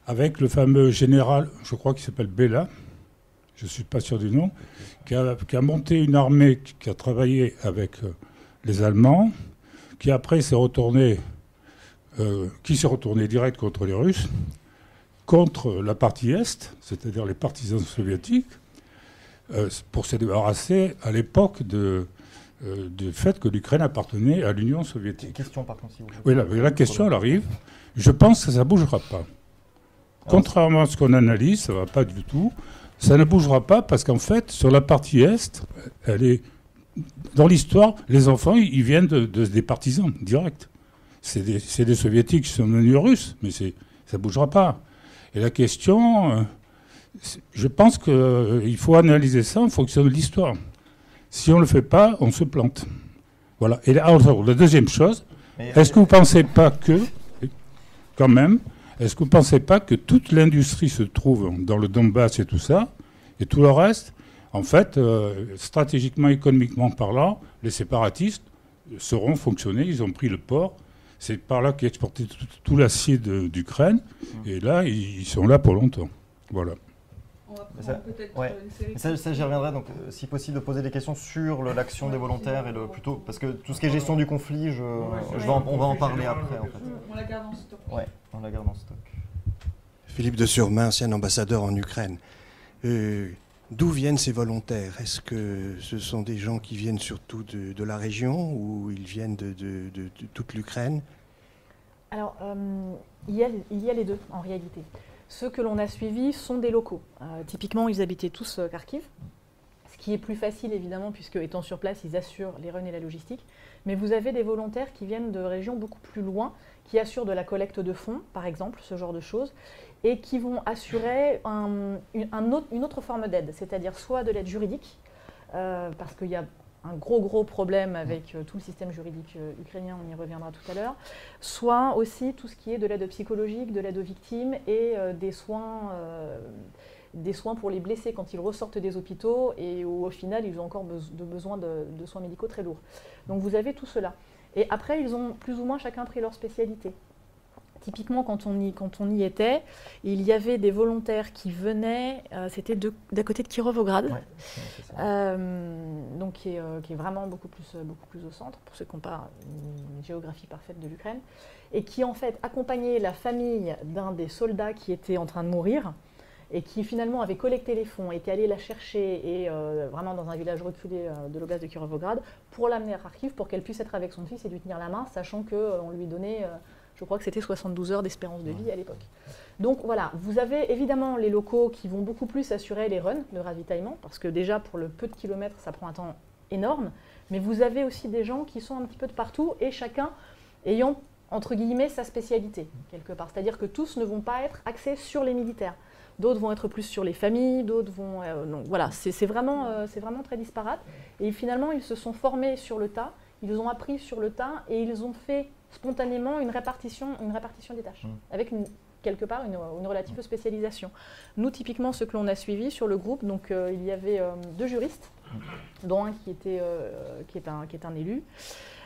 avec le fameux général, je crois qu'il s'appelle Bella, je ne suis pas sûr du nom, qui a monté une armée qui a travaillé avec les Allemands, qui après s'est retourné direct contre les Russes, contre la partie Est, c'est-à-dire les partisans soviétiques, pour se débarrasser à l'époque du fait que l'Ukraine appartenait à l'Union soviétique. Question par contre, si vous voulez. Oui, la question, elle arrive. Je pense que ça ne bougera pas. Contrairement à ce qu'on analyse, ça ne va pas du tout. Ça ne bougera pas parce qu'en fait, sur la partie Est, dans l'histoire, les enfants, ils viennent des partisans, direct. C'est des soviétiques qui sont devenus russes, mais ça ne bougera pas. Et la question, je pense qu'il faut analyser ça en fonction de l'histoire. Si on ne le fait pas, on se plante. Voilà. Et alors, la deuxième chose, est-ce que vous ne pensez pas que, quand même, est-ce que vous ne pensez pas que toute l'industrie se trouve dans le Donbass et tout ça, Et tout le reste, en fait, stratégiquement, économiquement parlant, les séparatistes sauront fonctionner. Ils ont pris le port. C'est par là qu'ils exportaient tout l'acier d'Ukraine. Et là, ils sont là pour longtemps. Voilà. On va prendre peut-être une série. Ça, j'y reviendrai. Donc, si possible, de poser des questions sur l'action des volontaires et plutôt parce que tout ce qui est gestion du conflit, on va en parler après. En fait. On la garde en stock. Ouais, on la garde en stock. Philippe de Surmain, ancien ambassadeur en Ukraine. D'où viennent ces volontaires? Est-ce que ce sont des gens qui viennent surtout de la région ou ils viennent de toute l'Ukraine? Alors, il y a les deux en réalité. Ceux que l'on a suivis sont des locaux. Typiquement, ils habitaient tous Kharkiv, ce qui est plus facile évidemment puisque étant sur place, ils assurent les runs et la logistique. Mais vous avez des volontaires qui viennent de régions beaucoup plus loin, qui assurent de la collecte de fonds, par exemple, ce genre de choses, et qui vont assurer une autre forme d'aide, c'est-à-dire soit de l'aide juridique, parce qu'il y a un gros problème avec tout le système juridique ukrainien, on y reviendra tout à l'heure, soit aussi tout ce qui est de l'aide psychologique, de l'aide aux victimes et des soins pour les blessés quand ils ressortent des hôpitaux et où au final ils ont encore besoin de soins médicaux très lourds. Donc vous avez tout cela. Et après ils ont plus ou moins chacun pris leur spécialité. Typiquement, quand on y était, il y avait des volontaires qui venaient, c'était d'à côté de Kirovograd, donc qui est vraiment beaucoup plus au centre, pour ceux qui n'ont pas une géographie parfaite de l'Ukraine, et qui en fait accompagnaient la famille d'un des soldats qui était en train de mourir, et qui finalement avait collecté les fonds, était allé la chercher, et vraiment dans un village reculé de l'oblast de Kirovograd, pour l'amener à Kharkiv, pour qu'elle puisse être avec son fils et lui tenir la main, sachant qu'on lui donnait... je crois que c'était 72 heures d'espérance de vie à l'époque. Donc voilà, vous avez évidemment les locaux qui vont beaucoup plus assurer les runs, le ravitaillement, parce que déjà pour le peu de kilomètres, ça prend un temps énorme, mais vous avez aussi des gens qui sont un petit peu de partout et chacun ayant, entre guillemets, sa spécialité, quelque part. C'est-à-dire que tous ne vont pas être axés sur les militaires. D'autres vont être plus sur les familles, d'autres vont... donc voilà, c'est vraiment très disparate. Et finalement, ils se sont formés sur le tas, ils ont appris sur le tas et ils ont fait spontanément une répartition des tâches, avec quelque part une relative spécialisation. Nous, typiquement, ce que l'on a suivi sur le groupe, donc il y avait 2 juristes, dont un qui est un élu,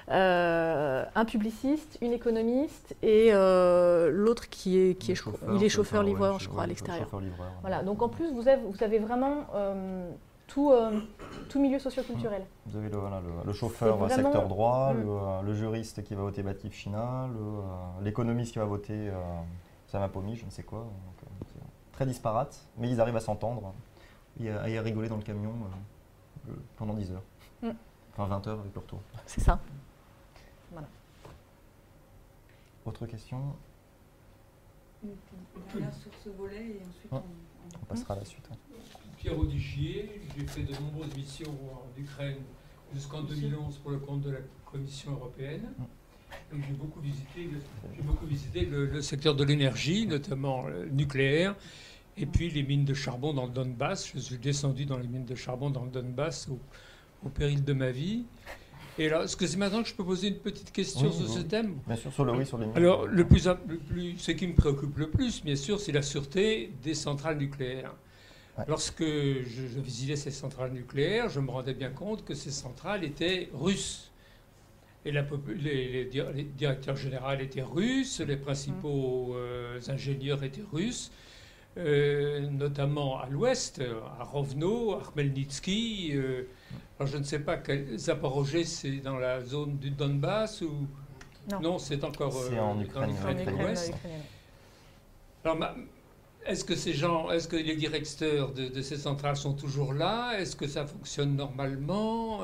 un publiciste, une économiste et l'autre il est chauffeur-livreur, je crois, à l'extérieur. Voilà. Donc en plus, vous avez vraiment tout milieu socioculturel. Vous avez le chauffeur vraiment... secteur droit, le juriste qui va voter Batif China, l'économiste qui va voter Samapomi, je ne sais quoi. Donc, très disparate, mais ils arrivent à s'entendre et à y rigoler dans le camion pendant 10 heures. Enfin 20 heures avec le retour. C'est ça. Voilà. Autre question? Une dernière sur ce volet et ensuite on passera à la suite. Pierre Audichier, j'ai fait de nombreuses missions en Ukraine jusqu'en 2011 pour le compte de la Commission européenne. Donc j'ai beaucoup visité le secteur de l'énergie, notamment nucléaire, et puis les mines de charbon dans le Donbass. Je suis descendu dans les mines de charbon dans le Donbass au péril de ma vie. Et alors, est-ce que c'est maintenant que je peux poser une petite question sur ce thème? Bien sûr, sur les mines. Alors, ce qui me préoccupe le plus, bien sûr, c'est la sûreté des centrales nucléaires. Ouais. Lorsque je visitais ces centrales nucléaires, je me rendais bien compte que ces centrales étaient russes. Et les directeurs généraux étaient russes, les principaux ingénieurs étaient russes, notamment à l'ouest, à Rovno, à Khmelnytsky. Alors je ne sais pas, Zaporozhye, c'est dans la zone du Donbass ou... Non, c'est encore en Ukraine de l'ouest. Alors, est-ce que les directeurs de ces centrales sont toujours là? Est-ce que ça fonctionne normalement?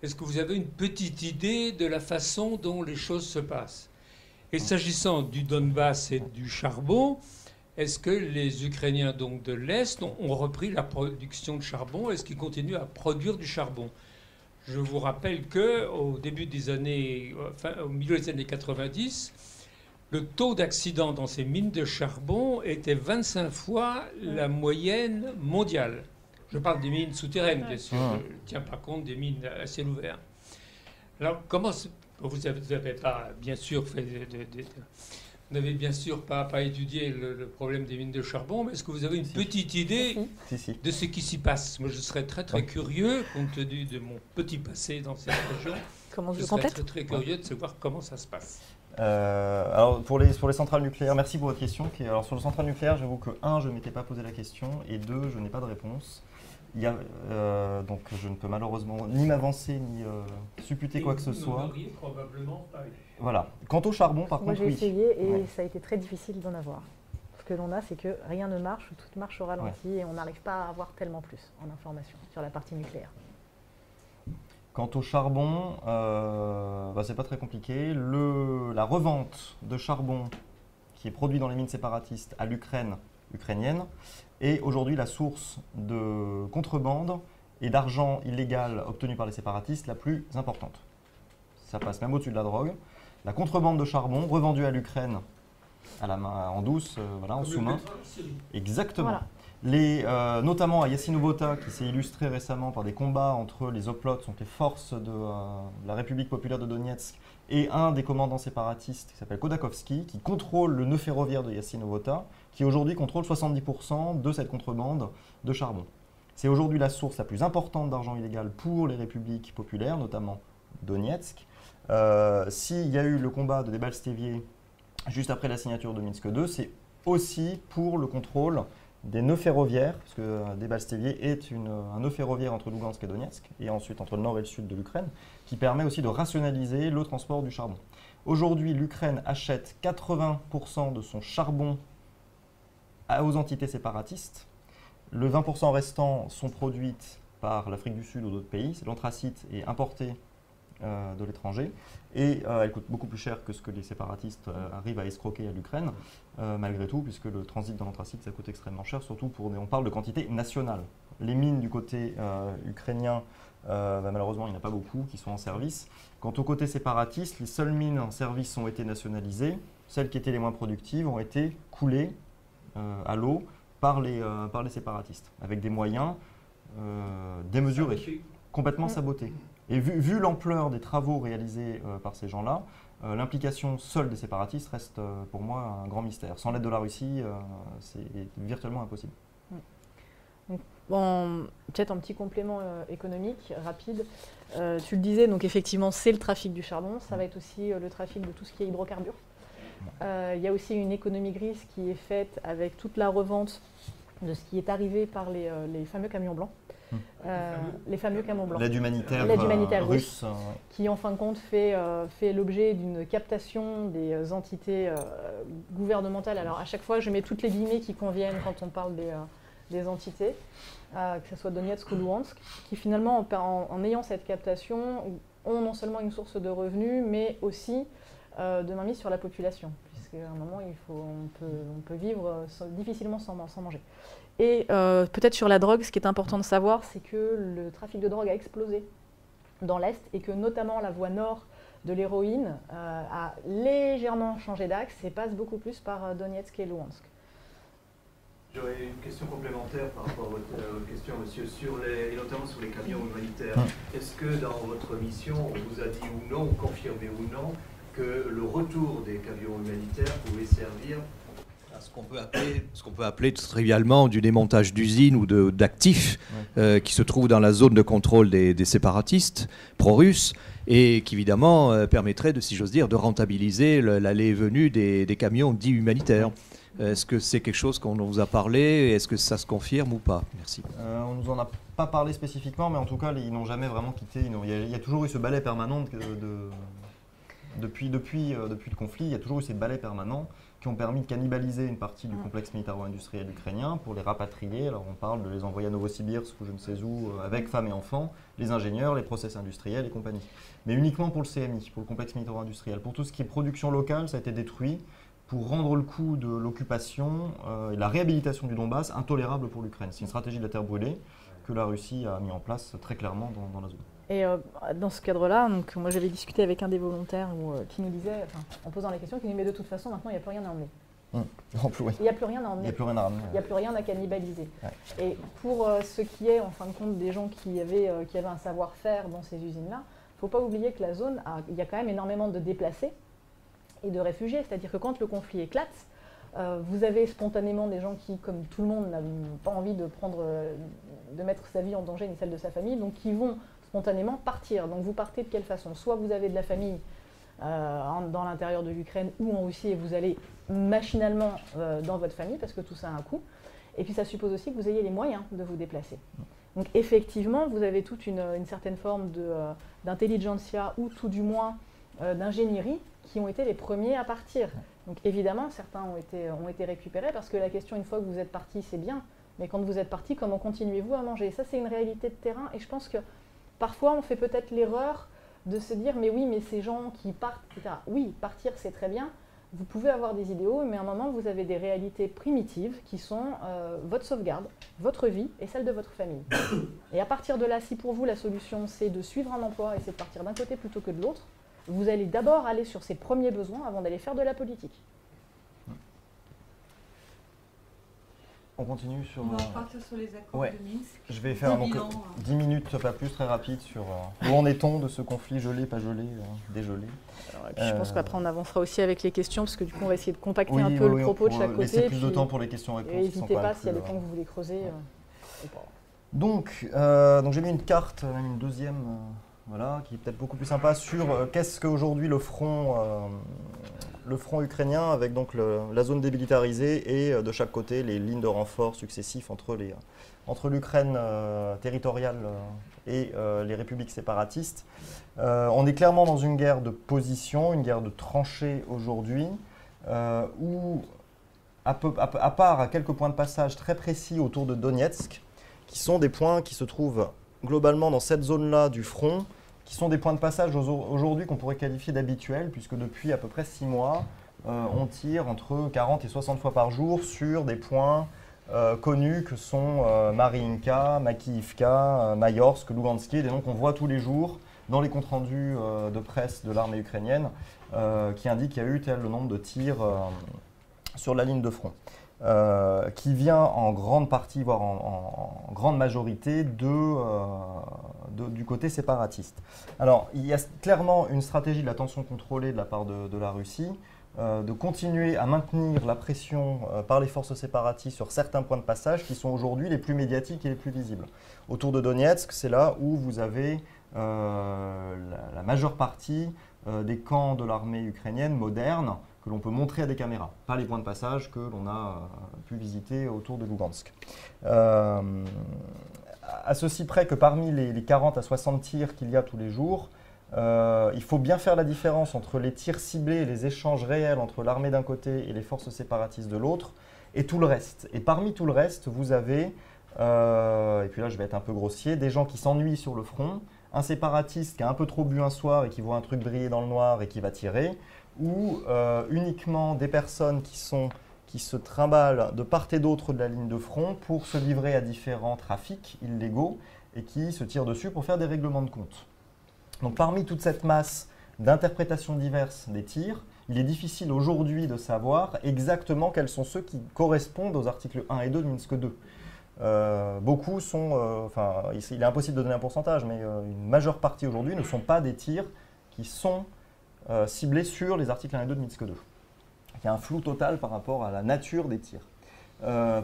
Est-ce que vous avez une petite idée de la façon dont les choses se passent? Et s'agissant du Donbass et du charbon, est-ce que les Ukrainiens donc de l'Est ont repris la production de charbon? Est-ce qu'ils continuent à produire du charbon? Je vous rappelle qu'au début des années, au milieu des années 90, le taux d'accident dans ces mines de charbon était 25 fois la moyenne mondiale. Je parle des mines souterraines, bien sûr. Je ne tiens pas compte des mines à ciel ouvert. Alors, comment... Vous n'avez pas, bien sûr, fait Vous n'avez bien sûr pas étudié le problème des mines de charbon, mais est-ce que vous avez une petite idée de ce qui s'y passe? Moi, je serais très curieux, compte tenu de mon petit passé dans cette région. Je serais très curieux de savoir comment ça se passe. Alors pour les centrales nucléaires, merci pour votre question. Alors sur les centrales nucléaires, j'avoue que 1, je ne m'étais pas posé la question, et 2, je n'ai pas de réponse. Donc je ne peux malheureusement ni m'avancer ni supputer quoi que ce soit. Probablement pas. Voilà. Quant au charbon, par contre, j'ai essayé et ouais. ça a été très difficile d'en avoir. Ce que l'on a, c'est que rien ne marche, tout marche au ralenti et on n'arrive pas à avoir tellement plus en information sur la partie nucléaire. Quant au charbon, c'est pas très compliqué. La revente de charbon qui est produit dans les mines séparatistes à l'Ukraine ukrainienne est aujourd'hui la source de contrebande et d'argent illégal obtenu par les séparatistes la plus importante. Ça passe même au-dessus de la drogue. La contrebande de charbon revendue à l'Ukraine à la main, en douce, en sous-main. Exactement. Voilà. Notamment à Yassinovota, qui s'est illustré récemment par des combats entre les Oplots, donc les forces de la République populaire de Donetsk, et un des commandants séparatistes qui s'appelle Khodakovsky, qui contrôle le nœud ferroviaire de Yassinovota, qui aujourd'hui contrôle 70% de cette contrebande de charbon. C'est aujourd'hui la source la plus importante d'argent illégal pour les républiques populaires, notamment Donetsk. S'il y a eu le combat de Debaltseve juste après la signature de Minsk II, c'est aussi pour le contrôle des nœuds ferroviaires, parce que Debaltseve est un nœud ferroviaire entre Lugansk et Donetsk, et ensuite entre le nord et le sud de l'Ukraine, qui permet aussi de rationaliser le transport du charbon. Aujourd'hui, l'Ukraine achète 80% de son charbon aux entités séparatistes. Le 20% restant sont produites par l'Afrique du Sud ou d'autres pays. L'anthracite est importé de l'étranger et elle coûte beaucoup plus cher que ce que les séparatistes arrivent à escroquer à l'Ukraine, malgré tout, puisque le transit dans l'anthracite ça coûte extrêmement cher, surtout on parle de quantité nationale. Les mines du côté ukrainien, malheureusement il n'y en a pas beaucoup qui sont en service. Quant au côté séparatiste, les seules mines en service ont été nationalisées, celles qui étaient les moins productives ont été coulées à l'eau par les séparatistes, avec des moyens démesurés, complètement sabotés. Et vu l'ampleur des travaux réalisés par ces gens-là, l'implication seule des séparatistes reste pour moi un grand mystère. Sans l'aide de la Russie, c'est virtuellement impossible. Bon, peut-être un petit complément économique rapide. Tu le disais, donc effectivement, c'est le trafic du charbon. Ça va être aussi le trafic de tout ce qui est hydrocarbures. Il y a aussi une économie grise qui est faite avec toute la revente de ce qui est arrivé par les fameux camions blancs. Les fameux camions blancs. L'aide humanitaire, russe, qui en fin de compte fait l'objet d'une captation des entités gouvernementales. Alors à chaque fois, je mets toutes les guillemets qui conviennent quand on parle des entités, que ce soit Donetsk ou Luhansk, qui finalement, en ayant cette captation, ont non seulement une source de revenus, mais aussi de mainmise sur la population, puisqu'à un moment, on peut vivre difficilement sans manger. Et peut-être sur la drogue, ce qui est important de savoir, c'est que le trafic de drogue a explosé dans l'Est et que notamment la voie nord de l'héroïne a légèrement changé d'axe et passe beaucoup plus par Donetsk et Luhansk. J'aurais une question complémentaire par rapport à votre question, monsieur, et notamment sur les camions humanitaires. Est-ce que dans votre mission, on vous a dit ou non, ou confirmé ou non, que le retour des camions humanitaires pouvait servir à ce qu'on peut appeler tout trivialement du démontage d'usines ou d'actifs qui se trouvent dans la zone de contrôle des séparatistes pro-russes et qui évidemment permettrait, si j'ose dire, de rentabiliser l'allée et venue des camions dits humanitaires. Est-ce que c'est quelque chose qu'on vous a parlé? Est-ce que ça se confirme ou pas? Merci. On ne nous en a pas parlé spécifiquement, mais en tout cas, ils n'ont jamais vraiment quitté. Il y a toujours eu ce balai permanent depuis le conflit. Il y a toujours eu ces balais permanents qui ont permis de cannibaliser une partie du complexe militaro-industriel ukrainien pour les rapatrier. Alors on parle de les envoyer à Novosibirsk ou je ne sais où, avec femmes et enfants, les ingénieurs, les process industriels et compagnie. Mais uniquement pour le CMI, pour le complexe militaro-industriel. Pour tout ce qui est production locale, ça a été détruit pour rendre le coût de l'occupation et la réhabilitation du Donbass intolérable pour l'Ukraine. C'est une stratégie de la terre brûlée que la Russie a mis en place très clairement dans la zone. Et dans ce cadre-là, moi j'avais discuté avec un des volontaires qui nous disait, en posant la question, qui nous dit mais de toute façon maintenant il n'y a plus rien à emmener. Il n'y a plus rien à emmener. Il n'y a plus rien à ramener. Il n'y a plus rien à cannibaliser. Ouais. Et pour ce qui est en fin de compte des gens qui avaient un savoir-faire dans ces usines-là, il ne faut pas oublier que la zone, il y a quand même énormément de déplacés et de réfugiés. C'est-à-dire que quand le conflit éclate, vous avez spontanément des gens qui, comme tout le monde, n'ont pas envie de mettre sa vie en danger ni celle de sa famille, donc qui vont spontanément partir. Donc vous partez de quelle façon? Soit vous avez de la famille dans l'intérieur de l'Ukraine ou en Russie et vous allez machinalement dans votre famille parce que tout ça a un coût. Et puis ça suppose aussi que vous ayez les moyens de vous déplacer. Donc effectivement, vous avez toute une certaine forme d'intelligentsia ou tout du moins d'ingénierie qui ont été les premiers à partir. Donc évidemment, certains ont été récupérés parce que la question, une fois que vous êtes parti, c'est bien. Mais quand vous êtes parti, comment continuez-vous à manger? Ça, c'est une réalité de terrain. Et je pense que parfois, on fait peut-être l'erreur de se dire « mais oui, mais ces gens qui partent, etc. » Oui, partir, c'est très bien. Vous pouvez avoir des idéaux, mais à un moment, vous avez des réalités primitives qui sont votre sauvegarde, votre vie et celle de votre famille. Et à partir de là, si pour vous, la solution, c'est de suivre un emploi et c'est de partir d'un côté plutôt que de l'autre, vous allez d'abord aller sur ses premiers besoins avant d'aller faire de la politique. On continue sur... On va repartir sur les accords ouais. de Minsk. Je vais faire donc, 10 minutes, pas plus, très rapide sur où en est-on de ce conflit gelé, pas gelé, dégelé. Alors, et puis je pense qu'après on avancera aussi avec les questions parce que du coup on va essayer de compacter un peu le propos de chaque côté. Laisser plus de temps pour les questions-réponses. Et n'hésitez pas s'il y a des points que vous voulez creuser. Donc j'ai mis une carte, même une deuxième, voilà, qui est peut-être beaucoup plus sympa sur qu'est-ce qu'aujourd'hui le front ukrainien avec donc la zone démilitarisée et de chaque côté les lignes de renfort successifs entre l'Ukraine territoriale et les républiques séparatistes. On est clairement dans une guerre de position, une guerre de tranchées aujourd'hui, où à part à quelques points de passage très précis autour de Donetsk, qui sont des points qui se trouvent globalement dans cette zone-là du front, qui sont des points de passage aujourd'hui qu'on pourrait qualifier d'habituels, puisque depuis à peu près 6 mois, on tire entre 40 et 60 fois par jour sur des points connus que sont Mariinka, Makiivka, Mayorsk, Lugansk, des noms qu'on voit tous les jours dans les comptes rendus de presse de l'armée ukrainienne, qui indiquent qu'il y a eu tel nombre de tirs sur la ligne de front. Qui vient en grande partie, voire en grande majorité, du côté séparatiste. Alors, il y a clairement une stratégie de la tension contrôlée de la part de la Russie, de continuer à maintenir la pression par les forces séparatistes sur certains points de passage qui sont aujourd'hui les plus médiatiques et les plus visibles. Autour de Donetsk, c'est là où vous avez la majeure partie des camps de l'armée ukrainienne moderne, que l'on peut montrer à des caméras, pas les points de passage que l'on a pu visiter autour de Lugansk. À ceci près que parmi les 40 à 60 tirs qu'il y a tous les jours, il faut bien faire la différence entre les tirs ciblés et les échanges réels entre l'armée d'un côté et les forces séparatistes de l'autre, et tout le reste. Et parmi tout le reste, vous avez, et puis là je vais être un peu grossier, des gens qui s'ennuient sur le front, un séparatiste qui a un peu trop bu un soir et qui voit un truc briller dans le noir et qui va tirer, ou uniquement des personnes qui se trimballent de part et d'autre de la ligne de front pour se livrer à différents trafics illégaux et qui se tirent dessus pour faire des règlements de compte. Donc parmi toute cette masse d'interprétations diverses des tirs, il est difficile aujourd'hui de savoir exactement quels sont ceux qui correspondent aux articles 1 et 2 de Minsk 2. Beaucoup sont, il est impossible de donner un pourcentage, mais une majeure partie aujourd'hui ne sont pas des tirs qui sont ciblés sur les articles 1 et 2 de Minsk 2. Il y a un flou total par rapport à la nature des tirs.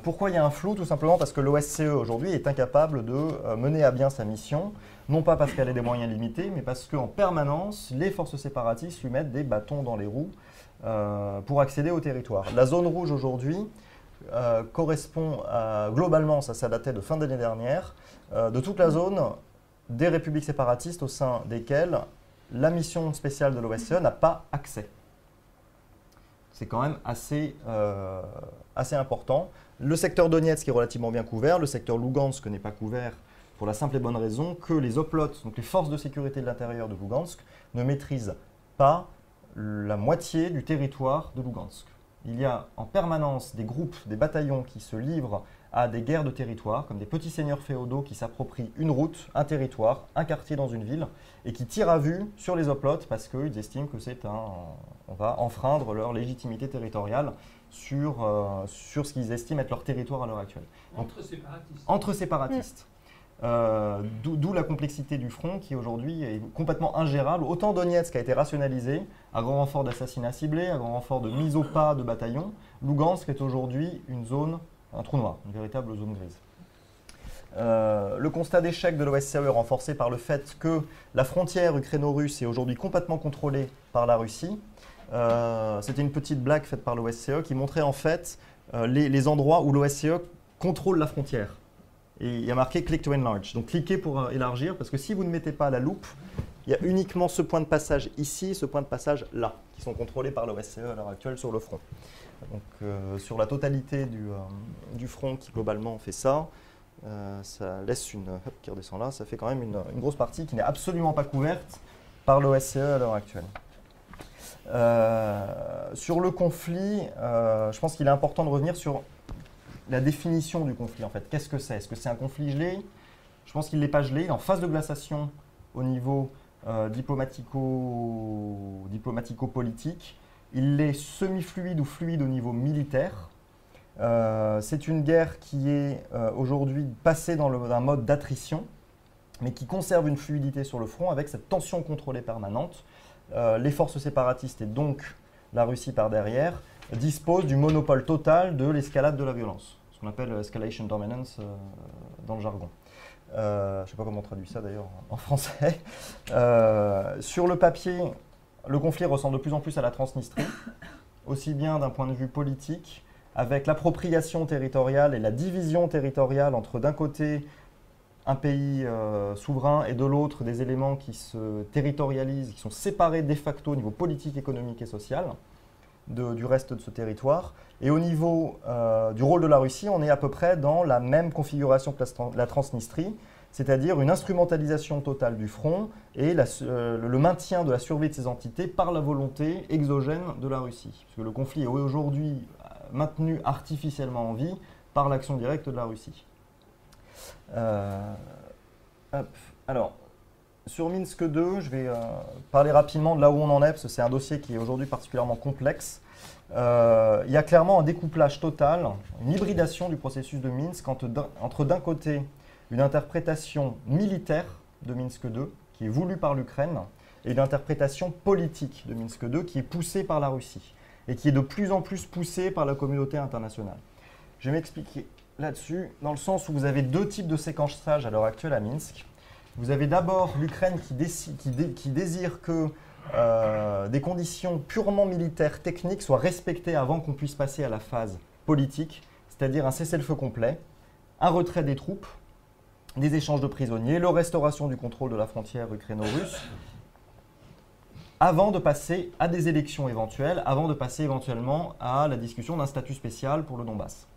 Pourquoi il y a un flou? Tout simplement parce que l'OSCE aujourd'hui est incapable de mener à bien sa mission, non pas parce qu'elle ait des moyens limités, mais parce qu'en permanence, les forces séparatistes lui mettent des bâtons dans les roues pour accéder au territoire. La zone rouge aujourd'hui correspond globalement, ça datait de fin d'année dernière, de toute la zone des républiques séparatistes au sein desquelles la mission spéciale de l'OSCE n'a pas accès. C'est quand même assez important. Le secteur Donetsk est relativement bien couvert, le secteur Lugansk n'est pas couvert pour la simple et bonne raison que les oplotes, donc les forces de sécurité de l'intérieur de Lugansk, ne maîtrisent pas la moitié du territoire de Lugansk. Il y a en permanence des groupes, des bataillons qui se livrent à des guerres de territoire, comme des petits seigneurs féodaux qui s'approprient une route, un territoire, un quartier dans une ville, et qui tirent à vue sur les oplotes parce qu'ils estiment que on va enfreindre leur légitimité territoriale sur ce qu'ils estiment être leur territoire à l'heure actuelle. Entre séparatistes. Entre séparatistes. D'où la complexité du front qui aujourd'hui est complètement ingérable. Autant Donetsk a été rationalisé à grand renfort d'assassinats ciblés, à grand renfort de mise au pas de bataillons, Lugansk est aujourd'hui une zone, un trou noir, une véritable zone grise. Le constat d'échec de l'OSCE est renforcé par le fait que la frontière ukraino-russe est aujourd'hui complètement contrôlée par la Russie. C'était une petite blague faite par l'OSCE qui montrait en fait les endroits où l'OSCE contrôle la frontière. Et il y a marqué « click to enlarge ». Donc cliquez pour élargir, parce que si vous ne mettez pas la loupe, il y a uniquement ce point de passage ici, ce point de passage là, qui sont contrôlés par l'OSCE à l'heure actuelle sur le front. Donc sur la totalité du front qui globalement fait ça, ça laisse une... Hop, qui redescend là, ça fait quand même une grosse partie qui n'est absolument pas couverte par l'OSCE à l'heure actuelle. Sur le conflit, je pense qu'il est important de revenir sur la définition du conflit en fait. Qu'est-ce que c'est? Est-ce que c'est un conflit gelé? Je pense qu'il n'est pas gelé, il est en phase de glaciation au niveau diplomatico-politique. Il est semi-fluide ou fluide au niveau militaire. C'est une guerre qui est aujourd'hui passée dans un mode d'attrition, mais qui conserve une fluidité sur le front avec cette tension contrôlée permanente. Les forces séparatistes et donc la Russie par derrière disposent du monopole total de l'escalade de la violence, ce qu'on appelle escalation dominance dans le jargon. Je ne sais pas comment on traduit ça d'ailleurs en français. Sur le papier, le conflit ressemble de plus en plus à la Transnistrie, aussi bien d'un point de vue politique, avec l'appropriation territoriale et la division territoriale entre d'un côté un pays souverain et de l'autre des éléments qui se territorialisent, qui sont séparés de facto au niveau politique, économique et social du reste de ce territoire. Et au niveau du rôle de la Russie, on est à peu près dans la même configuration que la Transnistrie, c'est-à-dire une instrumentalisation totale du front et le maintien de la survie de ces entités par la volonté exogène de la Russie. Parce que le conflit est aujourd'hui maintenu artificiellement en vie par l'action directe de la Russie. Alors, sur Minsk 2, je vais parler rapidement de là où on en est, parce que c'est un dossier qui est aujourd'hui particulièrement complexe. Il y a clairement un découplage total, une hybridation du processus de Minsk entre d'un côté une interprétation militaire de Minsk 2, qui est voulue par l'Ukraine, et une interprétation politique de Minsk 2, qui est poussée par la Russie, et qui est de plus en plus poussée par la communauté internationale. Je vais m'expliquer là-dessus, dans le sens où vous avez deux types de séquençage à l'heure actuelle à Minsk. Vous avez d'abord l'Ukraine qui désire que des conditions purement militaires, techniques, soient respectées avant qu'on puisse passer à la phase politique, c'est-à-dire un cessez-le-feu complet, un retrait des troupes, des échanges de prisonniers, la restauration du contrôle de la frontière ukraino-russe, avant de passer à des élections éventuelles, avant de passer éventuellement à la discussion d'un statut spécial pour le Donbass.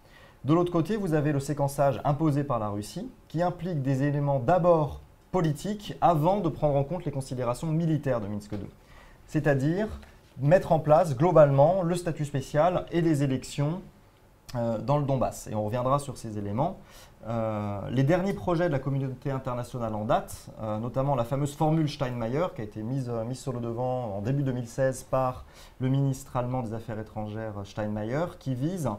De l'autre côté, vous avez le séquençage imposé par la Russie, qui implique des éléments d'abord politiques avant de prendre en compte les considérations militaires de Minsk 2. C'est-à-dire mettre en place globalement le statut spécial et les élections dans le Donbass. Et on reviendra sur ces éléments. Les derniers projets de la communauté internationale en date, notamment la fameuse formule Steinmeier, qui a été mise sur le devant en début 2016 par le ministre allemand des Affaires étrangères Steinmeier, qui vise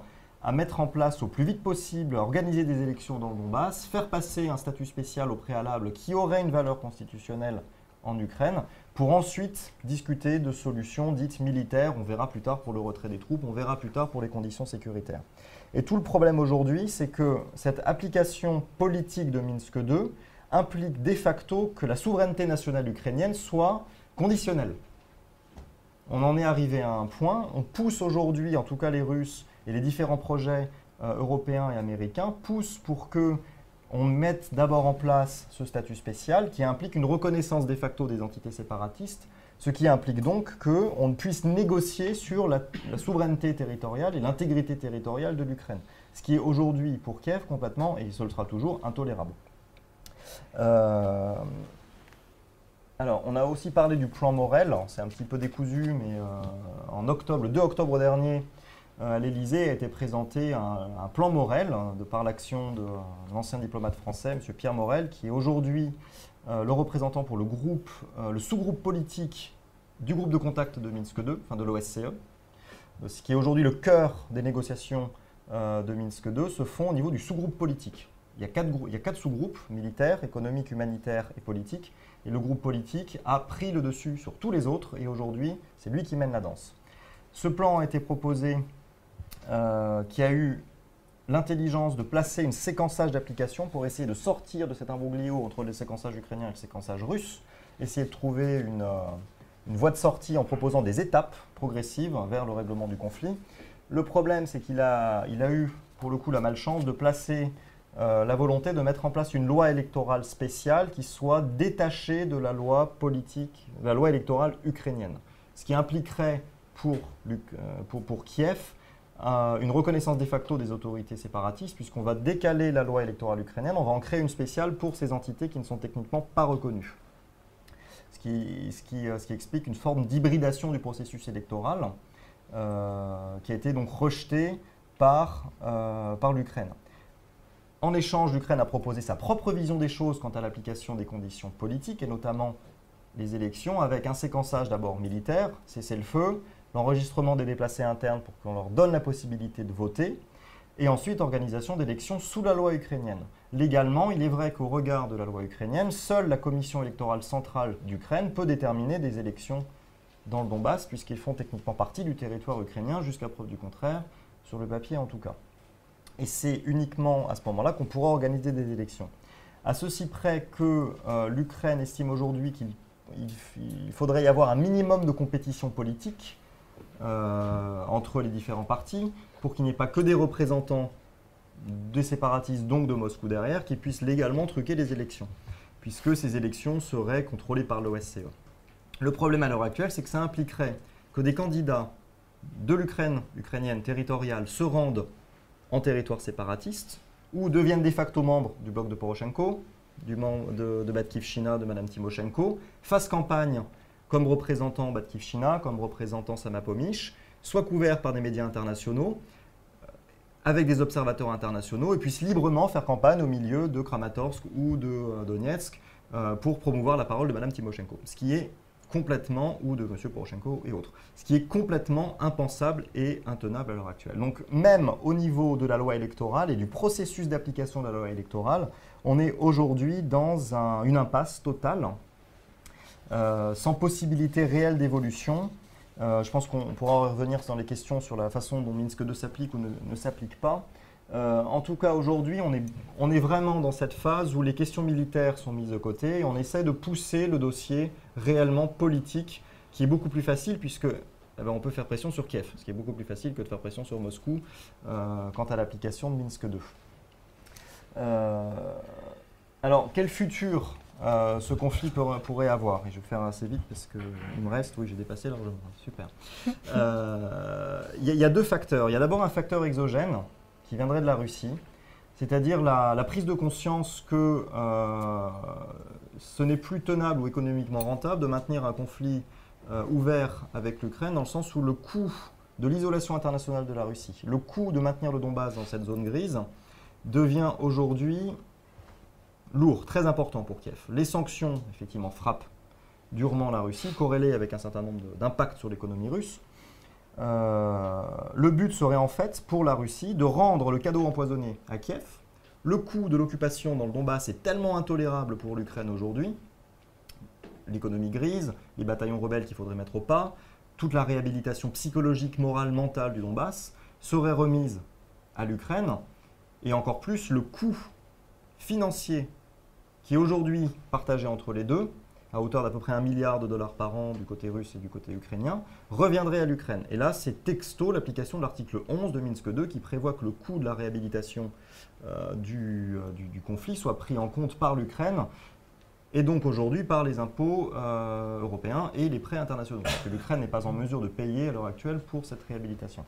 à mettre en place au plus vite possible, à organiser des élections dans le Donbass, faire passer un statut spécial au préalable qui aurait une valeur constitutionnelle en Ukraine, pour ensuite discuter de solutions dites militaires. On verra plus tard pour le retrait des troupes, on verra plus tard pour les conditions sécuritaires. Et tout le problème aujourd'hui, c'est que cette application politique de Minsk 2 implique de facto que la souveraineté nationale ukrainienne soit conditionnelle. On en est arrivé à un point, on pousse aujourd'hui, en tout cas les Russes et les différents projets européens et américains, poussent pour qu'on mette d'abord en place ce statut spécial qui implique une reconnaissance de facto des entités séparatistes, ce qui implique donc qu'on puisse négocier sur la souveraineté territoriale et l'intégrité territoriale de l'Ukraine, ce qui est aujourd'hui pour Kiev complètement, et ce le sera toujours, intolérable. Alors, on a aussi parlé du plan Morel, c'est un petit peu décousu, mais en octobre, le 2 octobre dernier, à l'Élysée a été présenté un plan Morel par l'action de l'ancien diplomate français, M. Pierre Morel, qui est aujourd'hui le représentant pour le sous-groupe politique du groupe de contact de Minsk 2, enfin de l'OSCE, ce qui est aujourd'hui le cœur des négociations de Minsk 2, se font au niveau du sous-groupe politique. il y a 4 sous-groupes, militaires, économiques, humanitaires et politiques. Et le groupe politique a pris le dessus sur tous les autres et aujourd'hui, c'est lui qui mène la danse. Ce plan a été proposé, qui a eu l'intelligence de placer une séquençage d'applications pour essayer de sortir de cet imbroglio entre le séquençage ukrainien et le séquençage russe, essayer de trouver une voie de sortie en proposant des étapes progressives vers le règlement du conflit. Le problème, c'est qu'il a eu, pour le coup, la malchance de placer la volonté de mettre en place une loi électorale spéciale qui soit détachée de la loi politique, de la loi électorale ukrainienne. Ce qui impliquerait pour Kiev une reconnaissance de facto des autorités séparatistes, puisqu'on va décaler la loi électorale ukrainienne, on va en créer une spéciale pour ces entités qui ne sont techniquement pas reconnues. Ce qui explique une forme d'hybridation du processus électoral qui a été donc rejeté par l'Ukraine. En échange, l'Ukraine a proposé sa propre vision des choses quant à l'application des conditions politiques, et notamment les élections, avec un séquençage d'abord militaire, cessez-le-feu, l'enregistrement des déplacés internes pour qu'on leur donne la possibilité de voter, et ensuite organisation d'élections sous la loi ukrainienne. Légalement, il est vrai qu'au regard de la loi ukrainienne, seule la commission électorale centrale d'Ukraine peut déterminer des élections dans le Donbass, puisqu'ils font techniquement partie du territoire ukrainien, jusqu'à preuve du contraire, sur le papier en tout cas. Et c'est uniquement à ce moment-là qu'on pourra organiser des élections. À ceci près que l'Ukraine estime aujourd'hui qu'il faudrait y avoir un minimum de compétition politique entre les différents partis, pour qu'il n'y ait pas que des représentants des séparatistes, donc de Moscou derrière, qui puissent légalement truquer les élections, puisque ces élections seraient contrôlées par l'OSCE. Le problème à l'heure actuelle, c'est que ça impliquerait que des candidats de l'Ukraine ukrainienne territoriale se rendent en territoire séparatiste, ou deviennent de facto membres du bloc de Poroshenko, de Batkivshina, de Mme Tymoshenko, fassent campagne comme représentant Batkivshina, comme représentant Samapomich, soient couverts par des médias internationaux, avec des observateurs internationaux, et puissent librement faire campagne au milieu de Kramatorsk ou de Donetsk pour promouvoir la parole de Mme Tymoshenko, ce qui est complètement, ou de M. Poroshenko et autres, ce qui est complètement impensable et intenable à l'heure actuelle. Donc même au niveau de la loi électorale et du processus d'application de la loi électorale, on est aujourd'hui dans une impasse totale, sans possibilité réelle d'évolution. Je pense qu'on pourra revenir dans les questions sur la façon dont Minsk II s'applique ou ne s'applique pas. En tout cas, aujourd'hui, on est vraiment dans cette phase où les questions militaires sont mises de côté et on essaie de pousser le dossier réellement politique, qui est beaucoup plus facile puisque on peut faire pression sur Kiev, ce qui est beaucoup plus facile que de faire pression sur Moscou quant à l'application de Minsk II. Alors, quel futur ce conflit pourrait avoir? Et je vais faire assez vite parce qu'il me reste, oui, j'ai dépassé largement, super. Il y a deux facteurs. Il y a d'abord un facteur exogène qui viendrait de la Russie, c'est-à-dire la prise de conscience que ce n'est plus tenable ou économiquement rentable de maintenir un conflit ouvert avec l'Ukraine, dans le sens où le coût de l'isolation internationale de la Russie, le coût de maintenir le Donbass dans cette zone grise, devient aujourd'hui lourd, très important pour Kiev. Les sanctions, effectivement, frappent durement la Russie, corrélées avec un certain nombre d'impacts sur l'économie russe. Le but serait en fait, pour la Russie, de rendre le cadeau empoisonné à Kiev. Le coût de l'occupation dans le Donbass est tellement intolérable pour l'Ukraine aujourd'hui, l'économie grise, les bataillons rebelles qu'il faudrait mettre au pas, toute la réhabilitation psychologique, morale, mentale du Donbass serait remise à l'Ukraine, et encore plus le coût financier qui est aujourd'hui partagé entre les deux, à hauteur d'à peu près $1 milliard par an du côté russe et du côté ukrainien, reviendrait à l'Ukraine. Et là, c'est texto l'application de l'article 11 de Minsk II qui prévoit que le coût de la réhabilitation du conflit soit pris en compte par l'Ukraine et donc aujourd'hui par les impôts européens et les prêts internationaux. Parce que l'Ukraine n'est pas en mesure de payer à l'heure actuelle pour cette réhabilitation.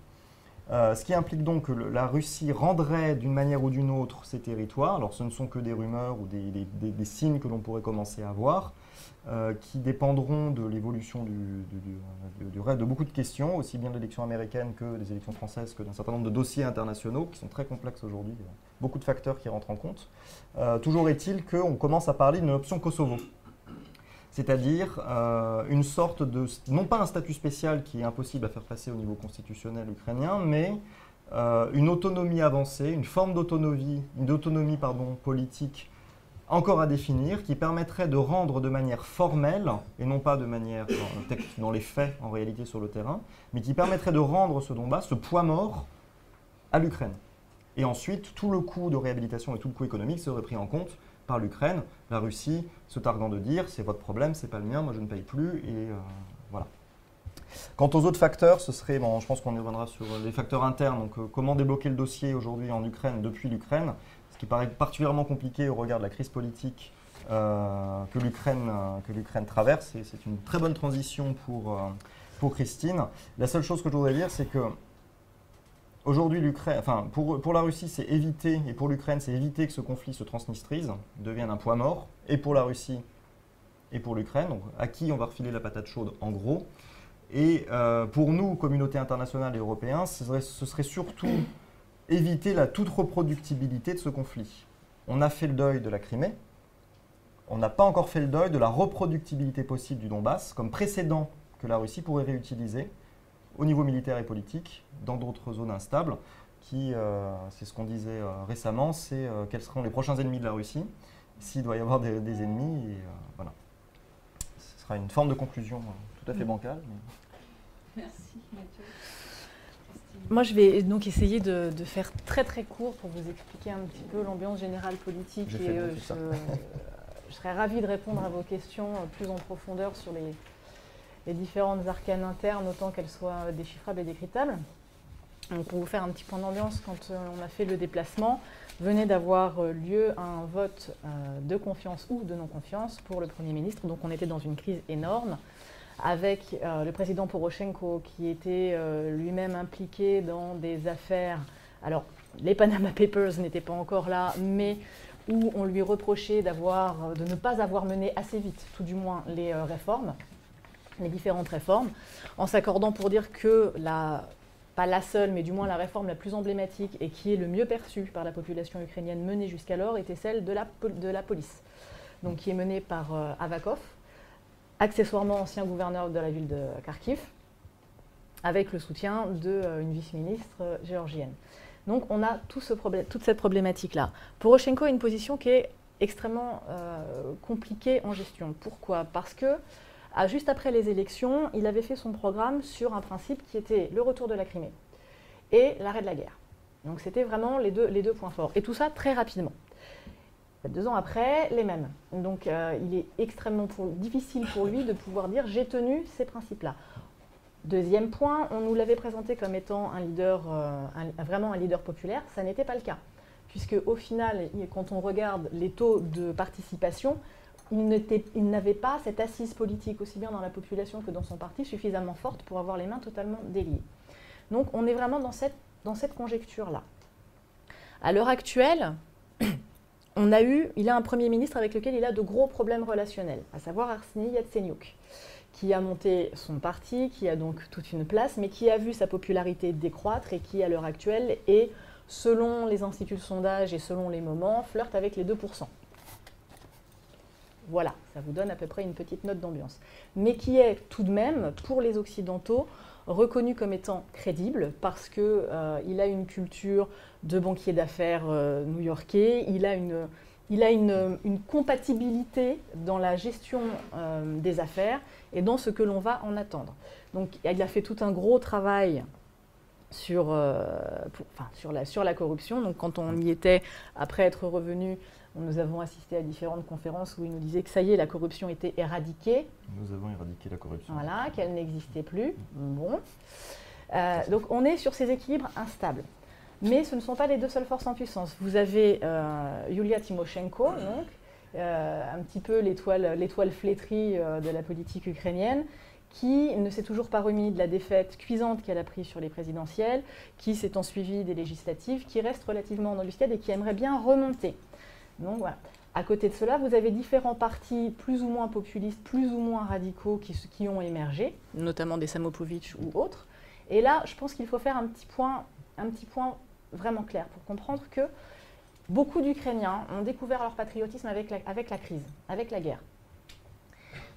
Ce qui implique donc que la Russie rendrait d'une manière ou d'une autre ses territoires. Alors ce ne sont que des rumeurs ou des signes que l'on pourrait commencer à voir, qui dépendront de l'évolution du reste de beaucoup de questions, aussi bien de l'élection américaine que des élections françaises, que d'un certain nombre de dossiers internationaux qui sont très complexes aujourd'hui, beaucoup de facteurs qui rentrent en compte. Toujours est-il qu'on commence à parler d'une option Kosovo. C'est-à-dire une sorte de, non pas un statut spécial qui est impossible à faire passer au niveau constitutionnel ukrainien, mais une autonomie avancée, une forme d'autonomie politique encore à définir, qui permettrait de rendre de manière formelle, et non pas de manière dans les faits en réalité sur le terrain, mais qui permettrait de rendre ce Donbass, ce poids mort, à l'Ukraine. Et ensuite, tout le coût de réhabilitation et tout le coût économique serait pris en compte par l'Ukraine, la Russie se targuant de dire « c'est votre problème, c'est pas le mien, moi je ne paye plus » et voilà. Quant aux autres facteurs, ce serait, bon, je pense qu'on y reviendra sur les facteurs internes, donc comment débloquer le dossier aujourd'hui en Ukraine, depuis l'Ukraine, ce qui paraît particulièrement compliqué au regard de la crise politique que l'Ukraine traverse, et c'est une très bonne transition pour Christine. La seule chose que je voudrais dire, c'est que aujourd'hui, l'Ukraine, enfin, pour la Russie, c'est éviter, et pour l'Ukraine, c'est éviter que ce conflit se transnistrise, devienne un poids mort, et pour la Russie et pour l'Ukraine, donc à qui on va refiler la patate chaude en gros. Et pour nous, communauté internationale et européens, ce serait surtout éviter la toute reproductibilité de ce conflit. On a fait le deuil de la Crimée, on n'a pas encore fait le deuil de la reproductibilité possible du Donbass comme précédent que la Russie pourrait réutiliser au niveau militaire et politique dans d'autres zones instables, qui, c'est ce qu'on disait récemment, c'est quels seront les prochains ennemis de la Russie, s'il doit y avoir des ennemis, et voilà. Ce sera une forme de conclusion tout à fait bancale. Mais... Merci Mathieu. Moi, je vais donc essayer de faire très très court pour vous expliquer un petit peu l'ambiance générale politique. Et je serais ravie de répondre à vos questions plus en profondeur sur les différentes arcanes internes, autant qu'elles soient déchiffrables et décryptables. Donc, pour vous faire un petit point d'ambiance, quand on a fait le déplacement, venait d'avoir lieu un vote de confiance ou de non-confiance pour le Premier ministre. Donc on était dans une crise énorme, avec le président Poroshenko qui était lui-même impliqué dans des affaires. Alors, les Panama Papers n'étaient pas encore là, mais où on lui reprochait de ne pas avoir mené assez vite, tout du moins, les réformes, les différentes réformes, en s'accordant pour dire que pas la seule, mais du moins la réforme la plus emblématique et qui est le mieux perçue par la population ukrainienne menée jusqu'alors était celle de la police, donc qui est menée par Avakov, accessoirement ancien gouverneur de la ville de Kharkiv, avec le soutien d'une vice-ministre géorgienne. Donc on a toute cette problématique-là. Poroshenko a une position qui est extrêmement compliquée en gestion. Pourquoi ? Parce que juste après les élections, il avait fait son programme sur un principe qui était le retour de la Crimée et l'arrêt de la guerre. Donc c'était vraiment les deux points forts. Et tout ça très rapidement. 2 ans après, les mêmes. Donc il est extrêmement difficile pour lui de pouvoir dire « j'ai tenu ces principes-là ». Deuxième point, on nous l'avait présenté comme étant un leader, vraiment un leader populaire. Ça n'était pas le cas. Puisque au final, quand on regarde les taux de participation, il n'avait pas cette assise politique, aussi bien dans la population que dans son parti, suffisamment forte pour avoir les mains totalement déliées. Donc on est vraiment dans cette conjecture-là. À l'heure actuelle, il a un Premier ministre avec lequel il a de gros problèmes relationnels, à savoir Arseniy Yatsenyuk, qui a monté son parti, qui a donc toute une place, mais qui a vu sa popularité décroître et qui, à l'heure actuelle, est, selon les instituts de sondage et selon les moments, flirte avec les 2%. Voilà, ça vous donne à peu près une petite note d'ambiance. Mais qui est tout de même, pour les Occidentaux, reconnu comme étant crédible parce qu'il a une culture de banquier d'affaires new-yorkais, il a une compatibilité dans la gestion des affaires et dans ce que l'on va en attendre. Donc il a fait tout un gros travail sur la corruption. Donc quand on y était, après être revenu, nous avons assisté à différentes conférences où il nous disait que ça y est, la corruption était éradiquée. Nous avons éradiqué la corruption. Voilà, qu'elle n'existait plus. Bon. Donc on est sur ces équilibres instables. Mais ce ne sont pas les deux seules forces en puissance. Vous avez Yulia Tymoshenko, donc, un petit peu l'étoile flétrie de la politique ukrainienne, qui ne s'est toujours pas remis de la défaite cuisante qu'elle a prise sur les présidentielles, qui s'est suivie des législatives, qui reste relativement en embuscade et qui aimerait bien remonter. Donc voilà. À côté de cela, vous avez différents partis plus ou moins populistes, plus ou moins radicaux qui ont émergé, notamment des Samopovitch ou autres. Et là, je pense qu'il faut faire un petit point vraiment clair pour comprendre que beaucoup d'Ukrainiens ont découvert leur patriotisme avec la crise, avec la guerre.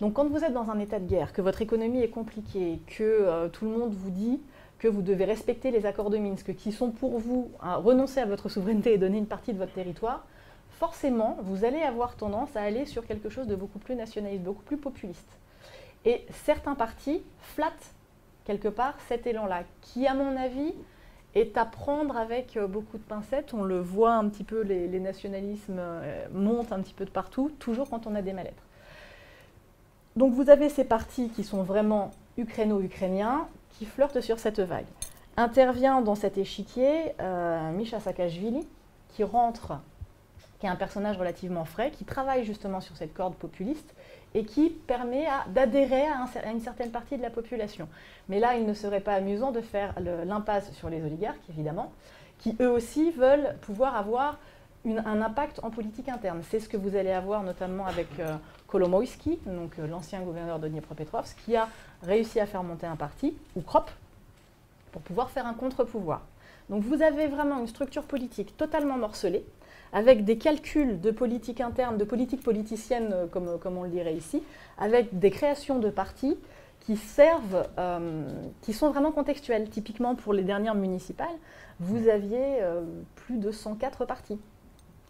Donc quand vous êtes dans un état de guerre, que votre économie est compliquée, que tout le monde vous dit que vous devez respecter les accords de Minsk, qui sont pour vous renoncer à votre souveraineté et donner une partie de votre territoire, forcément, vous allez avoir tendance à aller sur quelque chose de beaucoup plus nationaliste, beaucoup plus populiste. Et certains partis flattent quelque part cet élan-là, qui, à mon avis, est à prendre avec beaucoup de pincettes. On le voit un petit peu, les nationalismes montent un petit peu de partout, toujours quand on a des mal-être. Donc vous avez ces partis qui sont vraiment ukraino-ukrainiens, qui flirtent sur cette vague. Intervient dans cet échiquier Misha Saakashvili, qui est un personnage relativement frais, qui travaille justement sur cette corde populiste et qui permet d'adhérer à une certaine partie de la population. Mais là, il ne serait pas amusant de faire l'impasse sur les oligarques, évidemment, qui eux aussi veulent pouvoir avoir un impact en politique interne. C'est ce que vous allez avoir notamment avec Kolomoïski, donc l'ancien gouverneur de Dniepropetrovsk, qui a réussi à faire monter un parti, Ukrop, pour pouvoir faire un contre-pouvoir. Donc vous avez vraiment une structure politique totalement morcelée, avec des calculs de politique interne, de politique politicienne, comme on le dirait ici, avec des créations de partis qui servent, qui sont vraiment contextuels. Typiquement, pour les dernières municipales, vous aviez plus de 104 partis,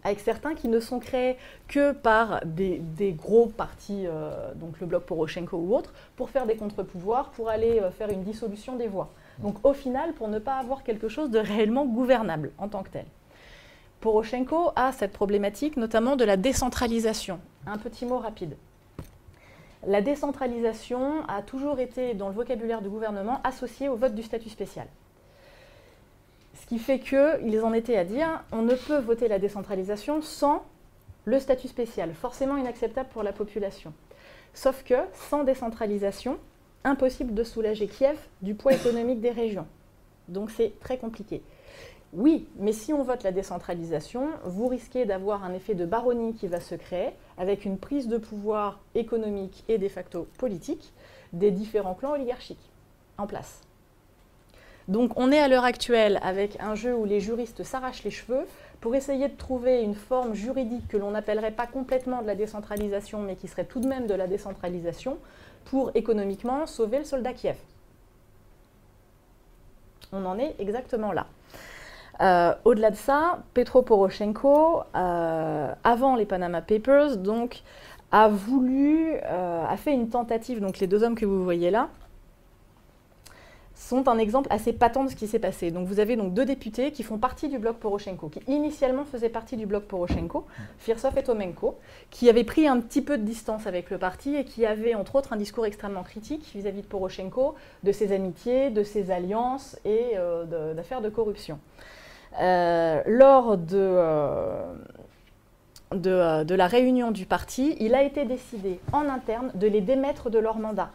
avec certains qui ne sont créés que par des gros partis, donc le bloc Poroshenko ou autres, pour faire des contre-pouvoirs, pour aller faire une dissolution des voix. Donc au final, pour ne pas avoir quelque chose de réellement gouvernable en tant que tel. Poroshenko a cette problématique, notamment de la décentralisation. Un petit mot rapide. La décentralisation a toujours été, dans le vocabulaire du gouvernement, associée au vote du statut spécial. Ce qui fait qu'ils en étaient à dire, on ne peut voter la décentralisation sans le statut spécial, forcément inacceptable pour la population. Sauf que, sans décentralisation, impossible de soulager Kiev du poids économique des régions. Donc c'est très compliqué. Oui, mais si on vote la décentralisation, vous risquez d'avoir un effet de baronnie qui va se créer, avec une prise de pouvoir économique et de facto politique des différents clans oligarchiques en place. Donc on est à l'heure actuelle avec un jeu où les juristes s'arrachent les cheveux pour essayer de trouver une forme juridique que l'on n'appellerait pas complètement de la décentralisation, mais qui serait tout de même de la décentralisation, pour économiquement sauver le soldat Kiev. On en est exactement là. Au-delà de ça, Petro Poroshenko, avant les Panama Papers, donc, a fait une tentative, donc les deux hommes que vous voyez là, sont un exemple assez patent de ce qui s'est passé. Donc vous avez donc deux députés qui font partie du bloc Poroshenko, qui initialement faisaient partie du bloc Poroshenko, Firsov et Tomenko, qui avaient pris un petit peu de distance avec le parti et qui avaient entre autres un discours extrêmement critique vis-à-vis de Poroshenko, de ses amitiés, de ses alliances et d'affaires de corruption. Lors de la réunion du parti, il a été décidé en interne de les démettre de leur mandat.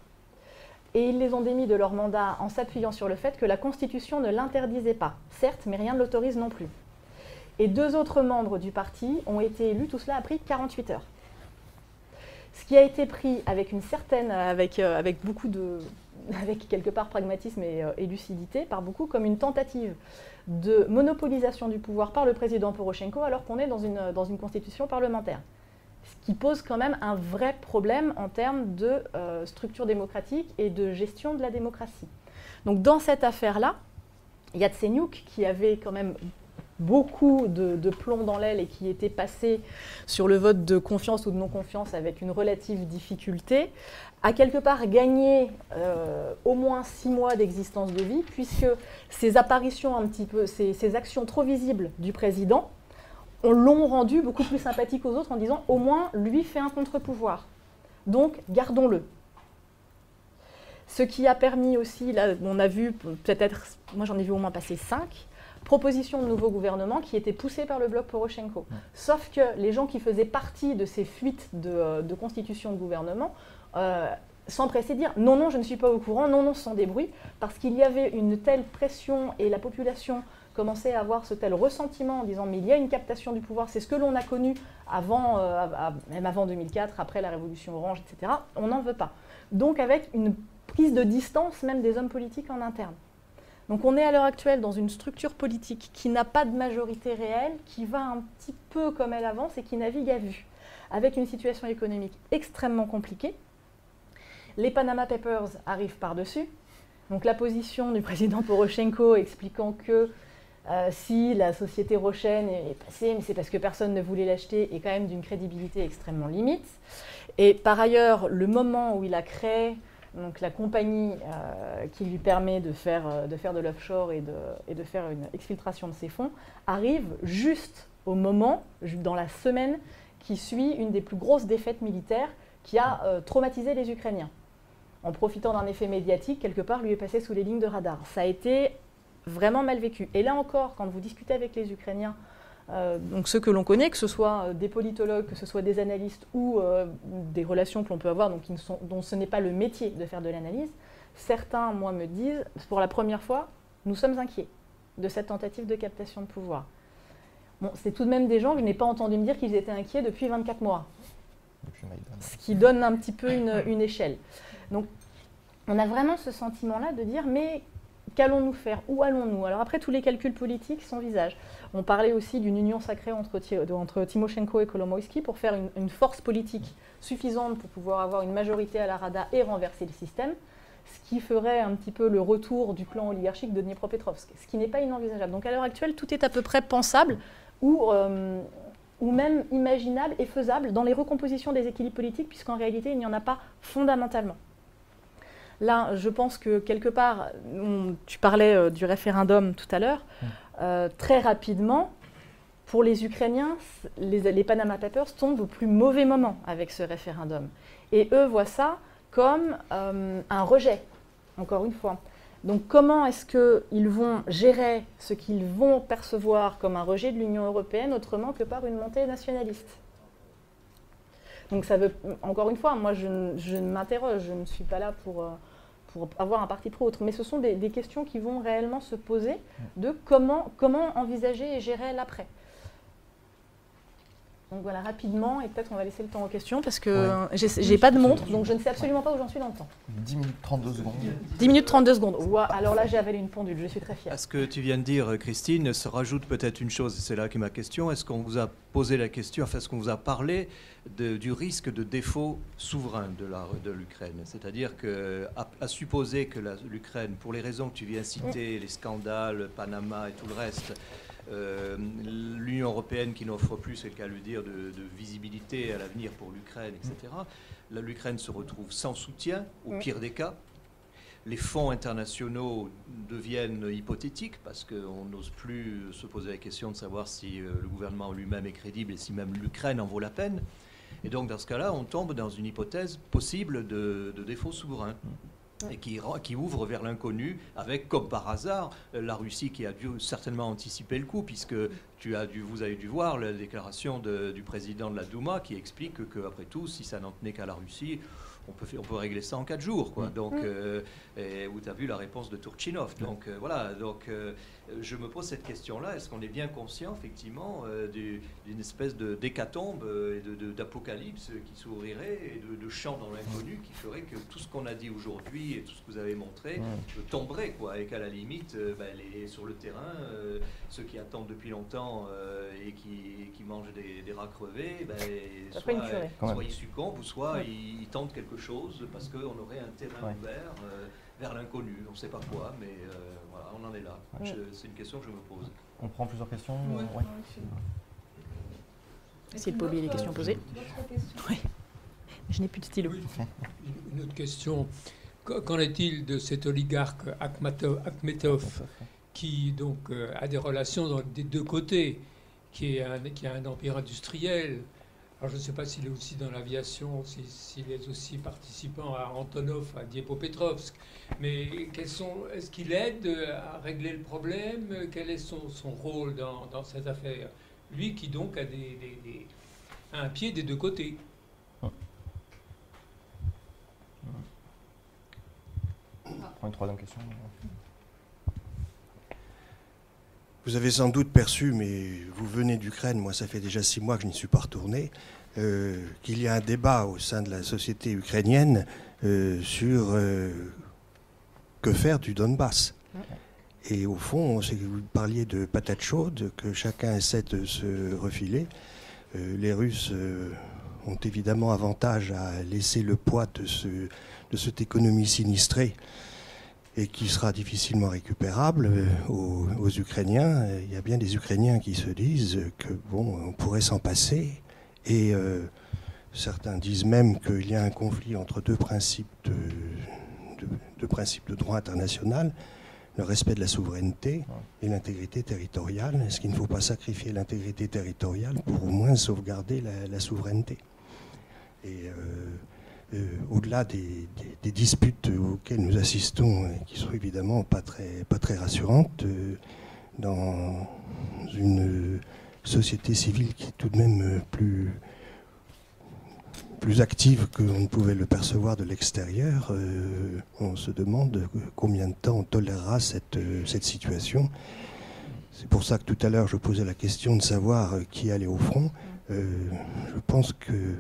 Et ils les ont démis de leur mandat en s'appuyant sur le fait que la Constitution ne l'interdisait pas. Certes, mais rien ne l'autorise non plus. Et deux autres membres du parti ont été élus, tout cela a pris 48 heures. Ce qui a été pris avec une certaine, avec quelque part pragmatisme et lucidité, par beaucoup, comme une tentative de monopolisation du pouvoir par le président Poroshenko, alors qu'on est dans une constitution parlementaire. Ce qui pose quand même un vrai problème en termes de structure démocratique et de gestion de la démocratie. Donc dans cette affaire-là, Yatsenyuk, qui avait quand même beaucoup de plomb dans l'aile et qui était passé sur le vote de confiance ou de non-confiance avec une relative difficulté, a quelque part gagné au moins 6 mois d'existence de vie, puisque ces apparitions un petit peu, ces actions trop visibles du président, on l'ont rendu beaucoup plus sympathique aux autres en disant au moins lui fait un contre-pouvoir. Donc gardons-le. Ce qui a permis aussi, là on a vu peut-être, moi j'en ai vu au moins passer 5, propositions de nouveaux gouvernements qui étaient poussées par le bloc Poroshenko. Sauf que les gens qui faisaient partie de ces fuites de constitution de gouvernement s'empressaient de dire non, non, je ne suis pas au courant, non, non, ce sont des bruits, parce qu'il y avait une telle pression et la population commençait à avoir ce tel ressentiment en disant mais il y a une captation du pouvoir, c'est ce que l'on a connu avant, même avant 2004, après la révolution orange, etc. On n'en veut pas. Donc avec une prise de distance même des hommes politiques en interne. Donc on est à l'heure actuelle dans une structure politique qui n'a pas de majorité réelle, qui va un petit peu comme elle avance et qui navigue à vue, avec une situation économique extrêmement compliquée. Les Panama Papers arrivent par-dessus. Donc la position du président Poroshenko expliquant que si la société Rochen est passée, mais c'est parce que personne ne voulait l'acheter, est quand même d'une crédibilité extrêmement limite. Et par ailleurs, le moment où il a créé donc, la compagnie qui lui permet de faire de l'offshore et de faire une exfiltration de ses fonds arrive juste au moment, dans la semaine qui suit une des plus grosses défaites militaires qui a traumatisé les Ukrainiens. En profitant d'un effet médiatique, quelque part, lui est passé sous les lignes de radar. Ça a été vraiment mal vécu. Et là encore, quand vous discutez avec les Ukrainiens, donc ceux que l'on connaît, que ce soit des politologues, que ce soit des analystes ou des relations que l'on peut avoir, donc dont ce n'est pas le métier de faire de l'analyse, certains, moi, me disent, pour la première fois, nous sommes inquiets de cette tentative de captation de pouvoir. Bon, c'est tout de même des gens que je n'ai pas entendu me dire qu'ils étaient inquiets depuis 24 mois. Ce qui donne un petit peu une échelle. Donc, on a vraiment ce sentiment-là de dire, mais qu'allons-nous faire? Où allons-nous? Alors après, tous les calculs politiques s'envisagent. On parlait aussi d'une union sacrée entre Tymoshenko et Kolomoïski pour faire une force politique suffisante pour pouvoir avoir une majorité à la Rada et renverser le système, ce qui ferait un petit peu le retour du clan oligarchique de Dniepropetrovsk, ce qui n'est pas inenvisageable. Donc à l'heure actuelle, tout est à peu près pensable ou même imaginable et faisable dans les recompositions des équilibres politiques, puisqu'en réalité, il n'y en a pas fondamentalement. Là, je pense que quelque part, tu parlais du référendum tout à l'heure, très rapidement, pour les Ukrainiens, les Panama Papers tombent au plus mauvais moment avec ce référendum. Et eux voient ça comme un rejet, encore une fois. Donc comment est-ce qu'ils vont gérer ce qu'ils vont percevoir comme un rejet de l'Union européenne autrement que par une montée nationaliste? Donc ça veut, encore une fois, moi je m'interroge, je ne suis pas là pour avoir un parti pro autre, mais ce sont des questions qui vont réellement se poser de comment envisager et gérer l'après. Donc voilà, rapidement, et peut-être on va laisser le temps aux questions, parce que j'ai pas de montre, donc je ne sais absolument pas où j'en suis dans le temps. 10 minutes 32 secondes. 10 minutes 32 secondes. Wow, alors là, j'ai avalé une pendule, je suis très fière. À ce que tu viens de dire, Christine, se rajoute peut-être une chose, et c'est là qu'est ma question. Est-ce qu'on vous a posé la question, enfin, est-ce qu'on vous a parlé du risque de défaut souverain de l'Ukraine? C'est-à-dire qu'à supposer que l'Ukraine, pour les raisons que tu viens citer, les scandales, Panama et tout le reste, l'Union européenne qui n'offre plus, c'est le cas de le dire, de visibilité à l'avenir pour l'Ukraine, etc. L'Ukraine se retrouve sans soutien, au pire des cas. Les fonds internationaux deviennent hypothétiques parce qu'on n'ose plus se poser la question de savoir si le gouvernement lui-même est crédible et si même l'Ukraine en vaut la peine. Et donc dans ce cas-là, on tombe dans une hypothèse possible de défaut souverain. Et qui ouvre vers l'inconnu, avec, comme par hasard, la Russie qui a dû certainement anticiper le coup, puisque vous avez dû voir la déclaration du président de la Douma qui explique qu'après tout, si ça n'en tenait qu'à la Russie, on peut régler ça en 4 jours, quoi. Donc, où tu as vu la réponse de Turchinov. Donc voilà, je me pose cette question-là. Est-ce qu'on est bien conscient, effectivement, d'une espèce d'hécatombe et d'apocalypse qui s'ouvrirait et de champ dans l'inconnu qui ferait que tout ce qu'on a dit aujourd'hui et tout ce que vous avez montré tomberait, quoi, et qu'à la limite, sur le terrain, ceux qui attendent depuis longtemps et qui mangent des rats crevés, soit ils succombent ou soit ils tentent quelque chose parce qu'on aurait un terrain ouvert vers l'inconnu. On ne sait pas quoi, mais voilà, on en est là. C'est une question que je me pose. On prend plusieurs questions. Essayez de pas oublier les questions posées. Oui. Je n'ai plus de stylo. Oui. Une autre question. Qu'en est-il de cet oligarque Akhmetov qui donc a des relations des deux côtés, qui a un empire industriel? Alors je ne sais pas s'il est aussi dans l'aviation, s'il est aussi participant à Antonov, à Dniepropetrovsk, mais est-ce qu'il aide à régler le problème? Quel est son rôle dans cette affaire? Lui qui donc a un pied des deux côtés. Une troisième question. Vous avez sans doute perçu, mais vous venez d'Ukraine, moi ça fait déjà 6 mois que je n'y suis pas retourné, qu'il y a un débat au sein de la société ukrainienne sur que faire du Donbass. Et au fond, c'est que vous parliez de patates chaudes, que chacun essaie de se refiler. Les Russes ont évidemment avantage à laisser le poids de cette économie sinistrée. et qui sera difficilement récupérable aux Ukrainiens. Il y a bien des Ukrainiens qui se disent que bon, on pourrait s'en passer, et certains disent même qu'il y a un conflit entre deux principes de droit international, le respect de la souveraineté et l'intégrité territoriale. Est-ce qu'il ne faut pas sacrifier l'intégrité territoriale pour au moins sauvegarder la souveraineté? Et au-delà des disputes auxquelles nous assistons, et qui sont évidemment pas très rassurantes, dans une société civile qui est tout de même plus active qu'on ne pouvait le percevoir de l'extérieur, on se demande combien de temps on tolérera cette situation. C'est pour ça que tout à l'heure je posais la question de savoir qui allait au front. Je pense que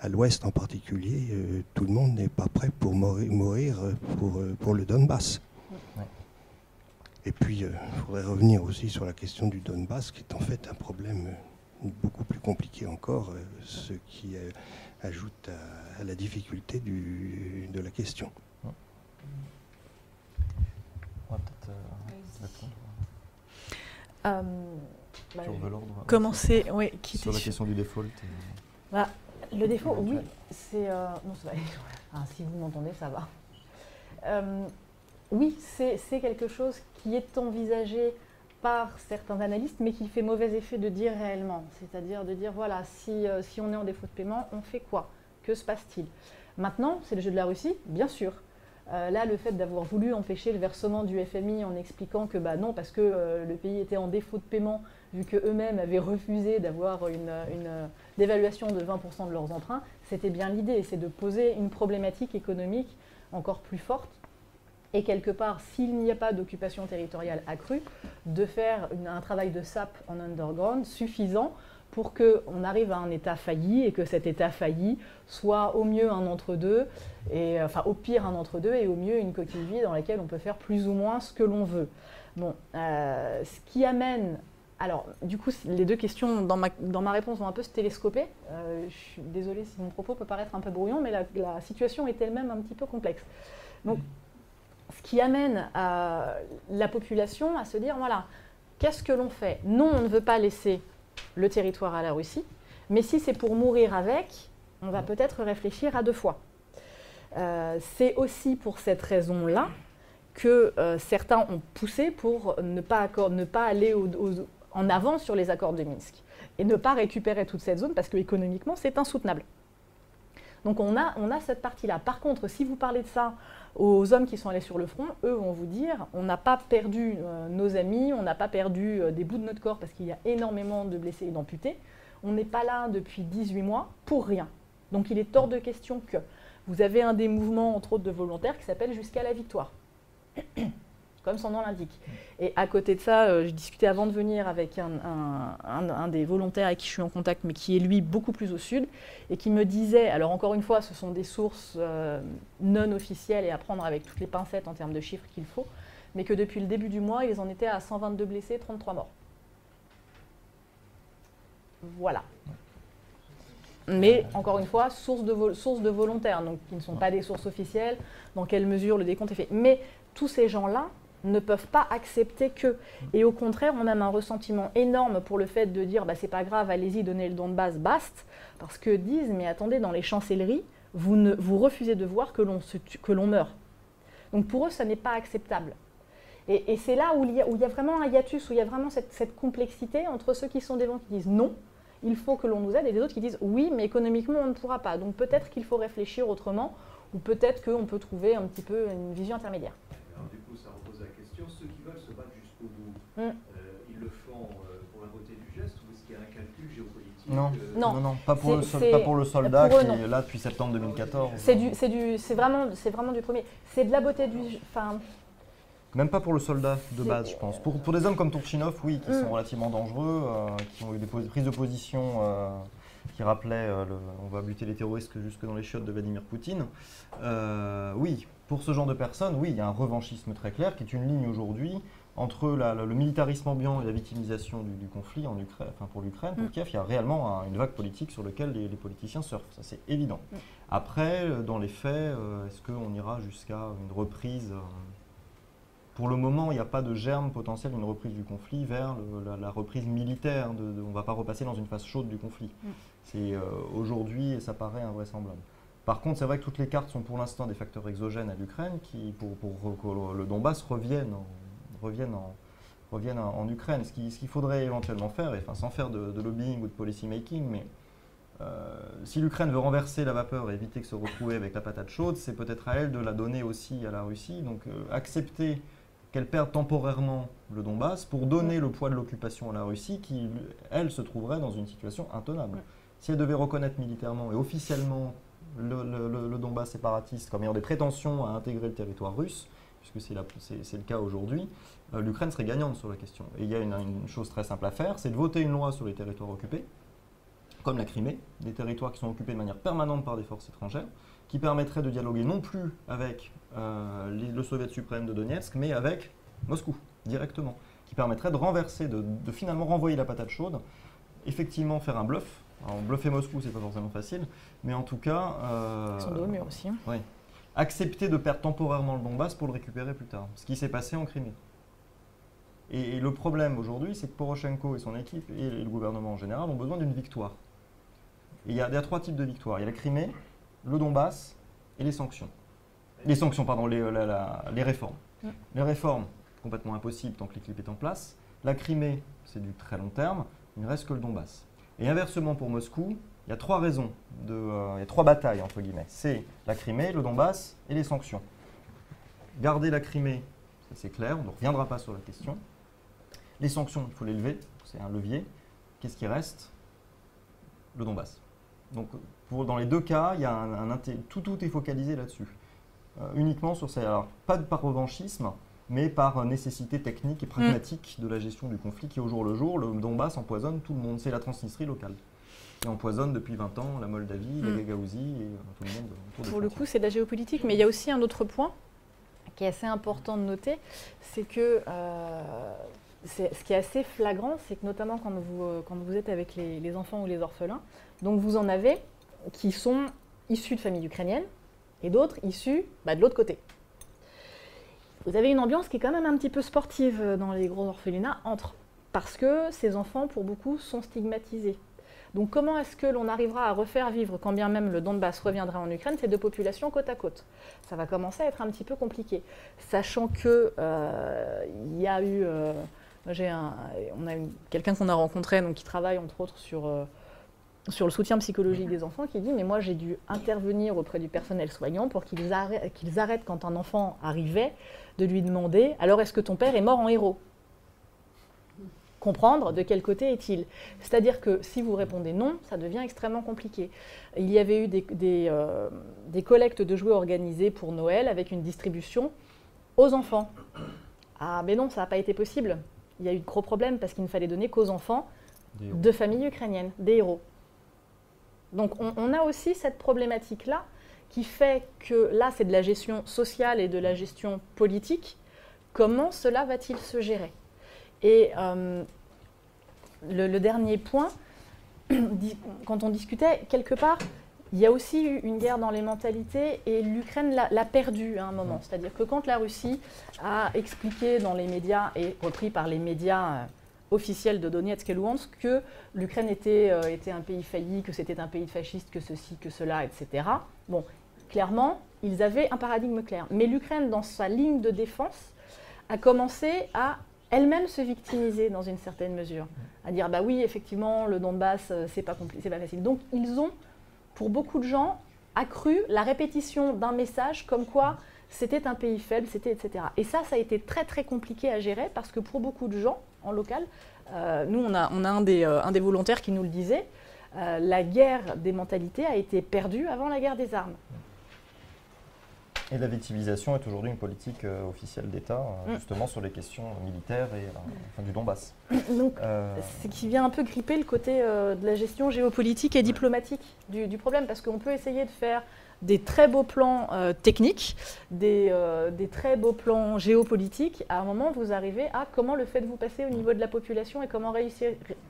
à l'Ouest en particulier, tout le monde n'est pas prêt pour mourir pour le Donbass. Ouais. Et puis, il faudrait revenir aussi sur la question du Donbass, qui est en fait un problème beaucoup plus compliqué encore, ce qui ajoute à la difficulté de la question. On va peut-être répondre. Tu veux l'ordre Commencer, oui, sur la question du default. Bah, le défaut, oui, c'est... non, ça va. Ah, si vous m'entendez, ça va. Oui, c'est quelque chose qui est envisagé par certains analystes, mais qui fait mauvais effet de dire réellement. C'est-à-dire de dire, voilà, si on est en défaut de paiement, on fait quoi? Que se passe-t-il? Maintenant, c'est le jeu de la Russie, bien sûr. Là, le fait d'avoir voulu empêcher le versement du FMI en expliquant que non, parce que le pays était en défaut de paiement, vu qu'eux-mêmes avaient refusé d'avoir une dévaluation de 20% de leurs emprunts, c'était bien l'idée, c'est de poser une problématique économique encore plus forte. Et quelque part, s'il n'y a pas d'occupation territoriale accrue, de faire un travail de sape en underground suffisant pour qu'on arrive à un État failli et que cet État failli soit au mieux un entre-deux, enfin au pire un entre-deux et au mieux une coquille vide dans laquelle on peut faire plus ou moins ce que l'on veut. Bon, ce qui amène... Alors, du coup, les deux questions dans ma réponse vont un peu se télescoper. Je suis désolée si mon propos peut paraître un peu brouillon, mais la situation est elle-même un petit peu complexe. Donc, ce qui amène la population à se dire, voilà, qu'est-ce que l'on fait? Non, on ne veut pas laisser le territoire à la Russie, mais si c'est pour mourir avec, on va peut-être réfléchir à deux fois. C'est aussi pour cette raison-là que certains ont poussé pour ne pas aller en avant sur les accords de Minsk et ne pas récupérer toute cette zone parce qu'économiquement, c'est insoutenable. Donc on a cette partie-là. Par contre, si vous parlez de ça aux hommes qui sont allés sur le front, eux vont vous dire on n'a pas perdu nos amis, on n'a pas perdu des bouts de notre corps parce qu'il y a énormément de blessés et d'amputés. On n'est pas là depuis 18 mois pour rien. Donc il est hors de question que vous avez un des mouvements, entre autres de volontaires, qui s'appelle Jusqu'à la victoire. Comme son nom l'indique. Et à côté de ça, je discutais avant de venir avec un des volontaires avec qui je suis en contact, mais qui est lui beaucoup plus au sud, et qui me disait, alors encore une fois, ce sont des sources non officielles et à prendre avec toutes les pincettes en termes de chiffres qu'il faut, mais que depuis le début du mois, ils en étaient à 122 blessés, 33 morts. Voilà. Mais, encore une fois, sources de volontaires, donc qui ne sont pas des sources officielles, dans quelle mesure le décompte est fait. Mais tous ces gens-là ne peuvent pas accepter que. Et au contraire, on a un ressentiment énorme pour le fait de dire c'est pas grave, allez-y, donnez le Donbass, basta, parce que disent, mais attendez, dans les chancelleries, vous refusez de voir que l'on meurt. Donc pour eux, ça n'est pas acceptable. Et c'est là où il y a vraiment un hiatus, où il y a vraiment cette complexité entre ceux qui sont des gens qui disent non, il faut que l'on nous aide, et des autres qui disent oui, mais économiquement, on ne pourra pas. Donc peut-être qu'il faut réfléchir autrement, ou peut-être qu'on peut trouver un petit peu une vision intermédiaire. Alors du coup, ça repose la question, ceux qui veulent se battre jusqu'au bout, ils le font pour la beauté du geste, ou est-ce qu'il y a un calcul géopolitique? Non, pas pour le soldat qui est là depuis septembre 2014. C'est vraiment du premier. C'est de la beauté du... Même pas pour le soldat de base, je pense. Pour des hommes comme Turchinov, oui, qui sont relativement dangereux, qui ont eu des prises de position qui rappelaient on va buter les terroristes jusque dans les chiottes de Vladimir Poutine. Oui, pour ce genre de personnes, oui, il y a un revanchisme très clair qui est une ligne aujourd'hui entre le militarisme ambiant et la victimisation du conflit en Ukraine, pour l'Ukraine, pour Kiev. Il y a réellement une vague politique sur laquelle les politiciens surfent, ça c'est évident. Après, dans les faits, est-ce qu'on ira jusqu'à une reprise pour le moment, il n'y a pas de germe potentiel d'une reprise du conflit vers la reprise militaire. On ne va pas repasser dans une phase chaude du conflit. C'est aujourd'hui, et ça paraît invraisemblable. Par contre, c'est vrai que toutes les cartes sont pour l'instant des facteurs exogènes à l'Ukraine qui, pour que le Donbass revienne en Ukraine. Ce qu'il faudrait éventuellement faire, enfin, sans faire de lobbying ou de policy making, mais si l'Ukraine veut renverser la vapeur et éviter de se retrouver avec la patate chaude, c'est peut-être à elle de la donner aussi à la Russie. Donc accepter qu'elle perde temporairement le Donbass pour donner le poids de l'occupation à la Russie qui, elle, se trouverait dans une situation intenable. Si elle devait reconnaître militairement et officiellement le Donbass séparatiste comme ayant des prétentions à intégrer le territoire russe, puisque c'est le cas aujourd'hui, l'Ukraine serait gagnante sur la question. Et il y a une chose très simple à faire, c'est de voter une loi sur les territoires occupés, comme la Crimée, des territoires qui sont occupés de manière permanente par des forces étrangères, qui permettrait de dialoguer non plus avec le Soviet suprême de Donetsk, mais avec Moscou, directement, qui permettrait de renverser, de finalement renvoyer la patate chaude, effectivement faire un bluff. Alors, bluffer Moscou, c'est pas forcément facile, mais en tout cas... Ils sont dos au mur aussi. Oui. Accepter de perdre temporairement le Donbass pour le récupérer plus tard, ce qui s'est passé en Crimée. Et le problème aujourd'hui, c'est que Poroshenko et son équipe, et le gouvernement en général, ont besoin d'une victoire. Et il y a 3 types de victoires. Il y a la Crimée, le Donbass et les sanctions. Les réformes. Les réformes, complètement impossibles tant que l'équipe est en place. La Crimée, c'est du très long terme. Il ne reste que le Donbass. Et inversement pour Moscou, il y a 3 raisons, il y a 3 batailles entre guillemets. C'est la Crimée, le Donbass et les sanctions. Garder la Crimée, ça c'est clair, on ne reviendra pas sur la question. Les sanctions, il faut les lever, c'est un levier. Qu'est-ce qui reste? Le Donbass. Donc dans les 2 cas, il y a tout est focalisé là-dessus. Uniquement sur ça. Alors, pas par revanchisme, mais par nécessité technique et pragmatique de la gestion du conflit qui, au jour le jour, le Donbass empoisonne tout le monde. C'est la Transnistrie locale qui empoisonne depuis 20 ans la Moldavie, la Gagaouzie et tout le monde autour des Pour le coup, c'est de la géopolitique, mais il y a aussi un autre point qui est assez important de noter, c'est que ce qui est assez flagrant, c'est que notamment quand vous êtes avec les enfants ou les orphelins, donc vous en avez qui sont issus de familles ukrainiennes et d'autres issus de l'autre côté. Vous avez une ambiance qui est quand même un petit peu sportive dans les gros orphelinats parce que ces enfants, pour beaucoup, sont stigmatisés. Donc comment est-ce que l'on arrivera à refaire vivre, quand bien même le Donbass reviendra en Ukraine, ces 2 populations côte à côte? Ça va commencer à être un petit peu compliqué, sachant que il y a eu, on a quelqu'un qu'on a rencontré, donc qui travaille entre autres sur le soutien psychologique des enfants, qui dit « mais moi j'ai dû intervenir auprès du personnel soignant pour qu'ils arrêtent quand un enfant arrivait de lui demander « alors est-ce que ton père est mort en héros ?» Comprendre de quel côté est-il. C'est-à-dire que si vous répondez non, ça devient extrêmement compliqué. Il y avait eu des collectes de jouets organisées pour Noël avec une distribution aux enfants. Ah mais non, ça n'a pas été possible. Il y a eu de gros problèmes parce qu'il ne fallait donner qu'aux enfants de familles ukrainiennes, des héros. Donc on a aussi cette problématique-là qui fait que là, c'est de la gestion sociale et de la gestion politique. Comment cela va-t-il se gérer? Et le dernier point, quand on discutait, quelque part, il y a aussi eu une guerre dans les mentalités et l'Ukraine l'a perdue à un moment. C'est-à-dire que quand la Russie a expliqué dans les médias et repris par les médias officiels de Donetsk et Louhansk que l'Ukraine était un pays failli, que c'était un pays fasciste, que ceci, que cela, etc. Bon, clairement, ils avaient un paradigme clair. Mais l'Ukraine, dans sa ligne de défense, a commencé à elle-même se victimiser dans une certaine mesure. À dire, bah oui, effectivement, le Donbass, c'est pas facile. Donc, ils ont, pour beaucoup de gens, accru la répétition d'un message comme quoi c'était un pays faible, etc. Et ça a été très, très compliqué à gérer parce que pour beaucoup de gens, en local, nous, on a un des volontaires qui nous le disait, la guerre des mentalités a été perdue avant la guerre des armes. Et la victimisation est aujourd'hui une politique officielle d'État, justement sur les questions militaires et du Donbass. Donc, c'est qui vient un peu gripper le côté de la gestion géopolitique et diplomatique du problème, parce qu'on peut essayer de faire des très beaux plans techniques, des très beaux plans géopolitiques. À un moment, vous arrivez à comment le faites-vous passer au niveau de la population et comment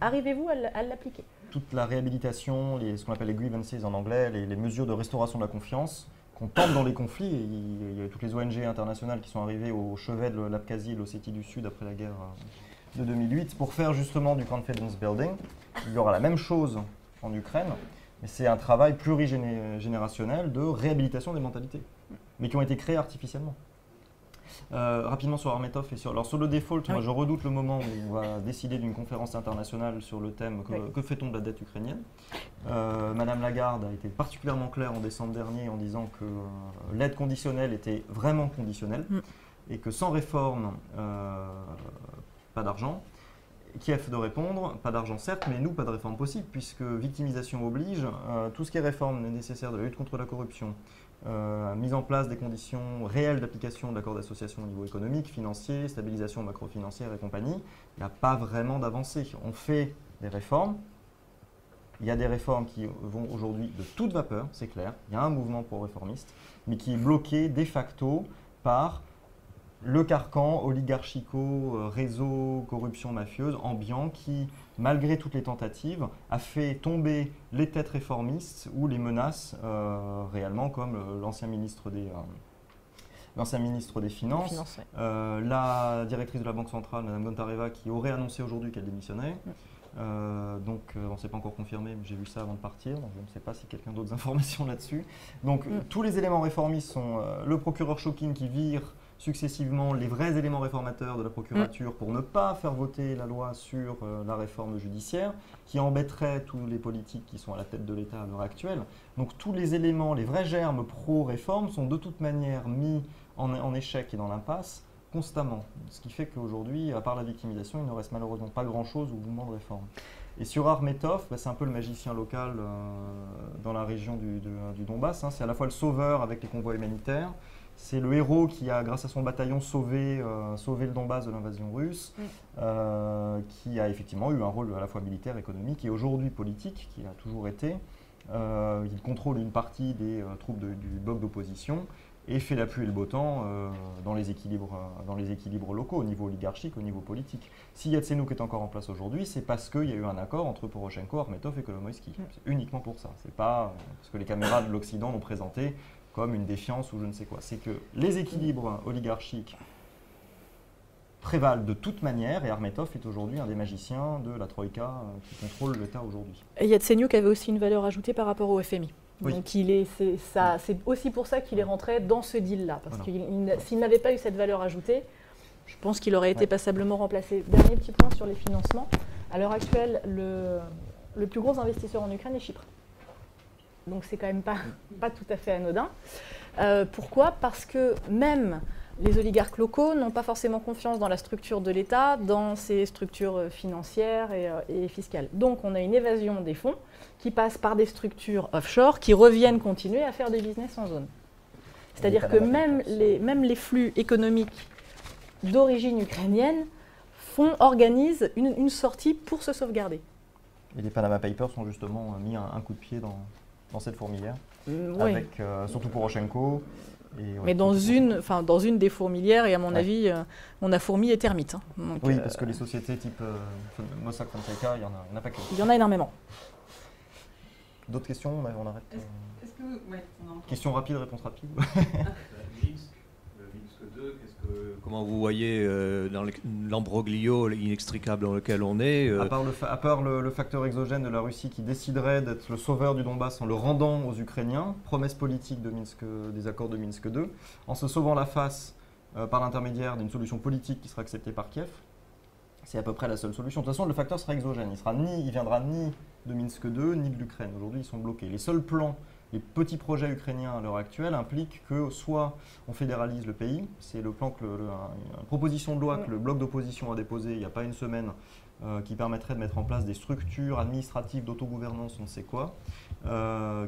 arrivez-vous à l'appliquer? Toute la réhabilitation, ce qu'on appelle les grievances en anglais, les mesures de restauration de la confiance, qu'on tente dans les conflits. Et il y a toutes les ONG internationales qui sont arrivées au chevet de l'Abkhazie et de l'Ossétie du Sud après la guerre de 2008 pour faire justement du confidence building. Il y aura la même chose en Ukraine, mais c'est un travail plurigénérationnel de réhabilitation des mentalités, mais qui ont été créées artificiellement. Rapidement sur Armetov et sur le default, moi je redoute le moment où on va décider d'une conférence internationale sur le thème que fait-on de la dette ukrainienne. Madame Lagarde a été particulièrement claire en décembre dernier en disant que l'aide conditionnelle était vraiment conditionnelle et que sans réforme, pas d'argent. Kiev de répondre, pas d'argent certes, mais nous, pas de réforme possible, puisque victimisation oblige, tout ce qui est réforme nécessaire de la lutte contre la corruption, mise en place des conditions réelles d'application de l'accord d'association au niveau économique, financier, stabilisation macro-financière et compagnie, il n'y a pas vraiment d'avancée. On fait des réformes, il y a des réformes qui vont aujourd'hui de toute vapeur, c'est clair, il y a un mouvement pro-réformiste, mais qui est bloqué de facto par le carcan oligarchico-réseau corruption mafieuse ambiant qui, malgré toutes les tentatives, a fait tomber les têtes réformistes ou les menaces réellement, comme l'ancien ministre des Finances, la directrice de la Banque centrale, Mme Gontareva, qui aurait annoncé aujourd'hui qu'elle démissionnait. Donc on ne s'est pas encore confirmé, mais j'ai vu ça avant de partir, donc je ne sais pas si quelqu'un d'autre a des informations là-dessus. Donc tous les éléments réformistes sont le procureur Chokhin qui vire successivement les vrais éléments réformateurs de la procurature pour ne pas faire voter la loi sur la réforme judiciaire, qui embêterait tous les politiques qui sont à la tête de l'État à l'heure actuelle. Donc tous les éléments, les vrais germes pro-réforme sont de toute manière mis en échec et dans l'impasse constamment. Ce qui fait qu'aujourd'hui, à part la victimisation, il ne reste malheureusement pas grand-chose au mouvement de réforme. Et sur Armetov, c'est un peu le magicien local dans la région du Donbass. C'est à la fois le sauveur avec les convois humanitaires, c'est le héros qui a, grâce à son bataillon, sauvé le Donbass de l'invasion russe, qui a effectivement eu un rôle à la fois militaire, économique et aujourd'hui politique, qui a toujours été. Il contrôle une partie des troupes du bloc d'opposition et fait la pluie et le beau temps dans les équilibres locaux, au niveau oligarchique, au niveau politique. Si Yatsenyuk est encore en place aujourd'hui, c'est parce qu'il y a eu un accord entre Poroshenko, Armetov et Kolomoïski. C'est uniquement pour ça. C'est pas parce que les caméras de l'Occident l'ont présenté comme une défiance ou je ne sais quoi. C'est que les équilibres oligarchiques prévalent de toute manière et Armetov est aujourd'hui un des magiciens de la Troïka qui contrôle l'État aujourd'hui. Et Yatsenyuk avait aussi une valeur ajoutée par rapport au FMI. Oui. Donc c'est aussi pour ça qu'il est rentré dans ce deal-là. Parce que s'il n'avait pas eu cette valeur ajoutée, je pense qu'il aurait été passablement remplacé. Dernier petit point sur les financements. À l'heure actuelle, le plus gros investisseur en Ukraine est Chypre. Donc c'est quand même pas tout à fait anodin. Pourquoi ? Parce que même les oligarques locaux n'ont pas forcément confiance dans la structure de l'État, dans ses structures financières et fiscales. Donc on a une évasion des fonds qui passe par des structures offshore qui reviennent continuer à faire des business en zone. C'est-à-dire que même les flux économiques d'origine ukrainienne organisent une sortie pour se sauvegarder. Et les Panama Papers ont justement mis un coup de pied dans cette fourmilière, avec surtout Poroshenko. Mais dans une des fourmilières, et à mon avis, on a fourmis et termites. Hein. Donc, oui, parce que les sociétés type Mossack Fonseca, il y en a pas que. Il y en a énormément. D'autres questions ? On arrête. on Questions rapides, réponses rapides. Comment vous voyez dans l'ambroglio inextricable dans lequel on est À part le facteur exogène de la Russie qui déciderait d'être le sauveur du Donbass en le rendant aux Ukrainiens, promesse politique des accords de Minsk II, en se sauvant la face par l'intermédiaire d'une solution politique qui sera acceptée par Kiev, c'est à peu près la seule solution. De toute façon, le facteur sera exogène. Il viendra ni de Minsk II, ni de l'Ukraine. Aujourd'hui, ils sont bloqués. Les seuls plans, les petits projets ukrainiens à l'heure actuelle impliquent que soit on fédéralise le pays, c'est le plan une proposition de loi que le bloc d'opposition a déposée il n'y a pas une semaine, qui permettrait de mettre en place des structures administratives d'autogouvernance, on ne sait quoi,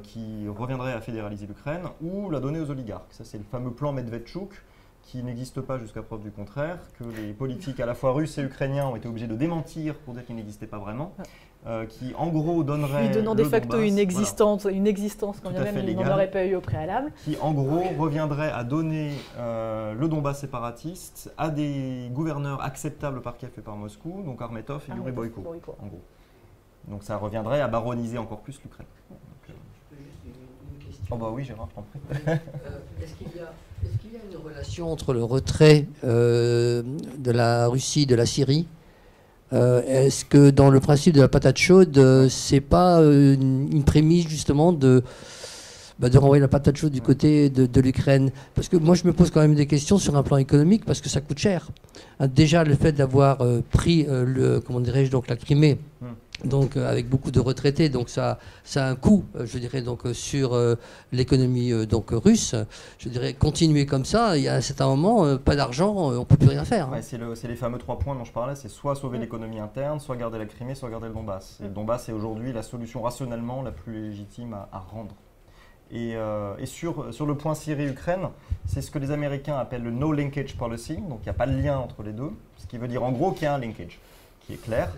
qui reviendrait à fédéraliser l'Ukraine, ou la donner aux oligarques. Ça, c'est le fameux plan Medvedchuk, qui n'existe pas jusqu'à preuve du contraire, que les politiques à la fois russes et ukrainiens ont été obligés de démentir pour dire qu'il n'existait pas vraiment, qui en gros donnerait... Lui donnant de facto une existence quand même il n'en aurait pas eu au préalable. Qui en gros reviendrait à donner le Donbass séparatiste à des gouverneurs acceptables par Kiev et par Moscou, donc Armetov et Yuri Boyko, en gros. Donc ça reviendrait à baroniser encore plus l'Ukraine. Une question Oh bah oui, Gérard, je t'en prie. Est-ce qu'il y a une relation entre le retrait de la Russie, de la Syrie? Est-ce que dans le principe de la patate chaude, c'est pas une prémisse justement de renvoyer la patate chaude du côté de l'Ukraine? Parce que moi je me pose quand même des questions sur un plan économique parce que ça coûte cher. Déjà le fait d'avoir pris donc la Crimée, donc avec beaucoup de retraités, donc ça a un coût, je dirais, donc sur l'économie donc russe. Je dirais continuer comme ça, il y a un certain moment, pas d'argent, on peut plus rien faire. Ouais, c'est les fameux 3 points dont je parlais, c'est soit sauver l'économie interne, soit garder la Crimée, soit garder le Donbass. Et le Donbass est aujourd'hui la solution rationnellement la plus légitime à rendre. Et sur le point Syrie-Ukraine, c'est ce que les Américains appellent le no linkage policy, donc il n'y a pas de lien entre les deux, ce qui veut dire en gros qu'il y a un linkage qui est clair.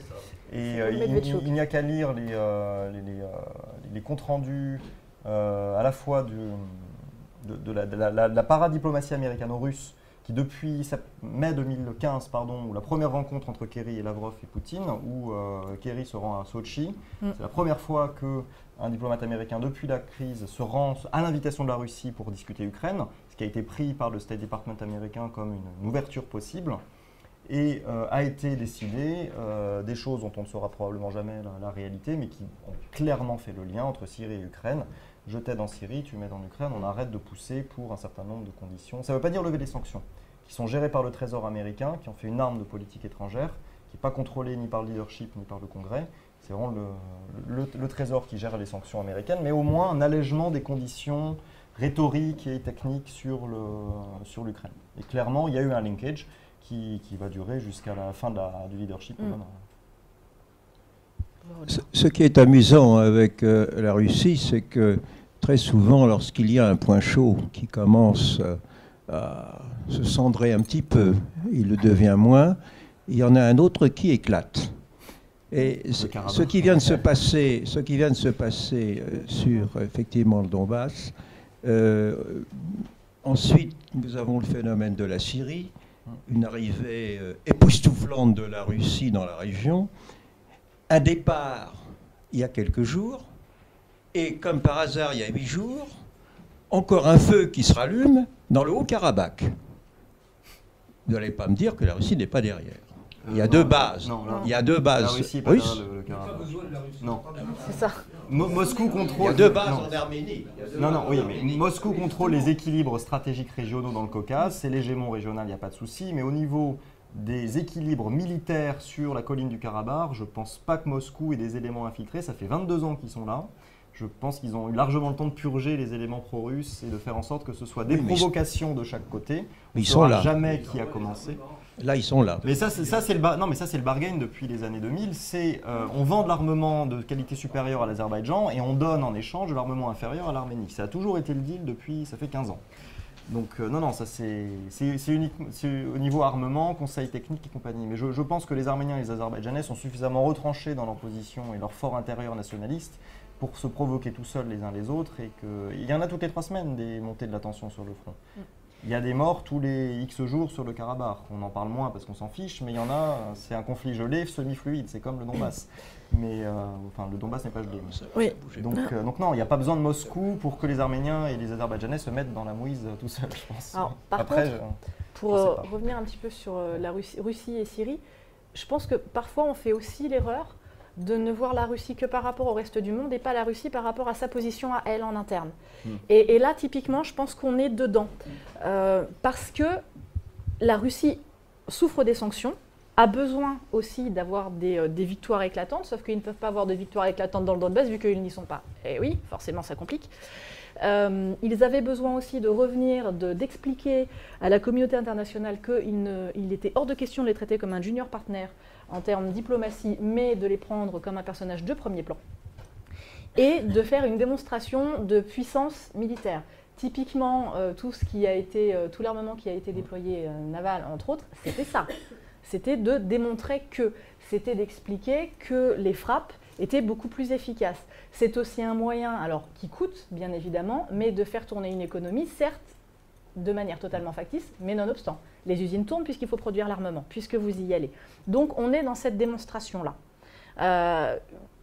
Et il n'y a qu'à lire les comptes rendus à la fois de la paradiplomatie américano-russe qui depuis mai 2015, où la première rencontre entre Kerry et Lavrov et Poutine, où Kerry se rend à Sochi, c'est la première fois qu'un diplomate américain depuis la crise se rend à l'invitation de la Russie pour discuter Ukraine, ce qui a été pris par le State Department américain comme une ouverture possible. Et a été décidé des choses dont on ne saura probablement jamais la réalité, mais qui ont clairement fait le lien entre Syrie et Ukraine. Je t'aide en Syrie, tu m'aides en Ukraine, on arrête de pousser pour un certain nombre de conditions. Ça ne veut pas dire lever les sanctions, qui sont gérées par le Trésor américain, qui ont fait une arme de politique étrangère, qui n'est pas contrôlée ni par le leadership ni par le Congrès. C'est vraiment le Trésor qui gère les sanctions américaines, mais au moins un allègement des conditions rhétoriques et techniques sur l'Ukraine. Et clairement, il y a eu un linkage qui va durer jusqu'à la fin du leadership. Ce qui est amusant avec la Russie, c'est que très souvent, lorsqu'il y a un point chaud qui commence à se cendrer un petit peu, il le devient moins, il y en a un autre qui éclate. Et ce qui vient de se passer, sur effectivement le Donbass, ensuite nous avons le phénomène de la Syrie, une arrivée époustouflante de la Russie dans la région, un départ il y a quelques jours, et comme par hasard il y a 8 jours, encore un feu qui se rallume dans le Haut-Karabakh. Vous n'allez pas me dire que la Russie n'est pas derrière. Il y a deux bases. Il y a deux bases russes. Non. C'est ça. Moscou contrôle. Il y a deux bases en Arménie. Oui, mais Moscou contrôle les équilibres stratégiques régionaux dans le Caucase. C'est l'hégémon régional, il n'y a pas de souci. Mais au niveau des équilibres militaires sur la colline du Karabakh, je ne pense pas que Moscou ait des éléments infiltrés. Ça fait 22 ans qu'ils sont là. Je pense qu'ils ont eu largement le temps de purger les éléments pro-russes et de faire en sorte que ce soit des provocations de chaque côté. Mais ils sont là. Jamais qui a commencé. Là, ils sont là. Mais ça, c'est le bargain depuis les années 2000. C'est on vend de l'armement de qualité supérieure à l'Azerbaïdjan et on donne en échange de l'armement inférieur à l'Arménie. Ça a toujours été le deal depuis, ça fait 15 ans. Donc non, ça c'est au niveau armement, conseil technique et compagnie. Mais je pense que les Arméniens et les Azerbaïdjanais sont suffisamment retranchés dans leur position et leur fort intérieur nationaliste pour se provoquer tout seuls les uns les autres. Et il y en a toutes les 3 semaines des montées de la tension sur le front. Il y a des morts tous les X jours sur le Karabakh. On en parle moins parce qu'on s'en fiche, mais il y en a, c'est un conflit gelé, semi-fluide, c'est comme le Donbass. Mais le Donbass n'est pas gelé. Oui. Donc non, il n'y a pas besoin de Moscou pour que les Arméniens et les Azerbaïdjanais se mettent dans la mouise tout seuls, je pense. Alors, par contre, pour revenir un petit peu sur la Russie et Syrie, je pense que parfois on fait aussi l'erreur de ne voir la Russie que par rapport au reste du monde et pas la Russie par rapport à sa position à elle en interne. Et là, typiquement, je pense qu'on est dedans. Parce que la Russie souffre des sanctions, a besoin aussi d'avoir des victoires éclatantes, sauf qu'ils ne peuvent pas avoir de victoires éclatantes dans le Donbass vu qu'ils n'y sont pas. Et oui, forcément, ça complique. Ils avaient besoin aussi de revenir, d'expliquer à la communauté internationale qu'il était hors de question de les traiter comme un junior partner en termes de diplomatie, mais de les prendre comme un personnage de premier plan, et de faire une démonstration de puissance militaire. Typiquement, tout l'armement qui a été déployé naval, entre autres, c'était ça. C'était de démontrer c'était d'expliquer que les frappes étaient beaucoup plus efficaces. C'est aussi un moyen, alors qui coûte bien évidemment, mais de faire tourner une économie, certes, de manière totalement factice, mais nonobstant. Les usines tournent puisqu'il faut produire l'armement, puisque vous y allez. Donc on est dans cette démonstration-là.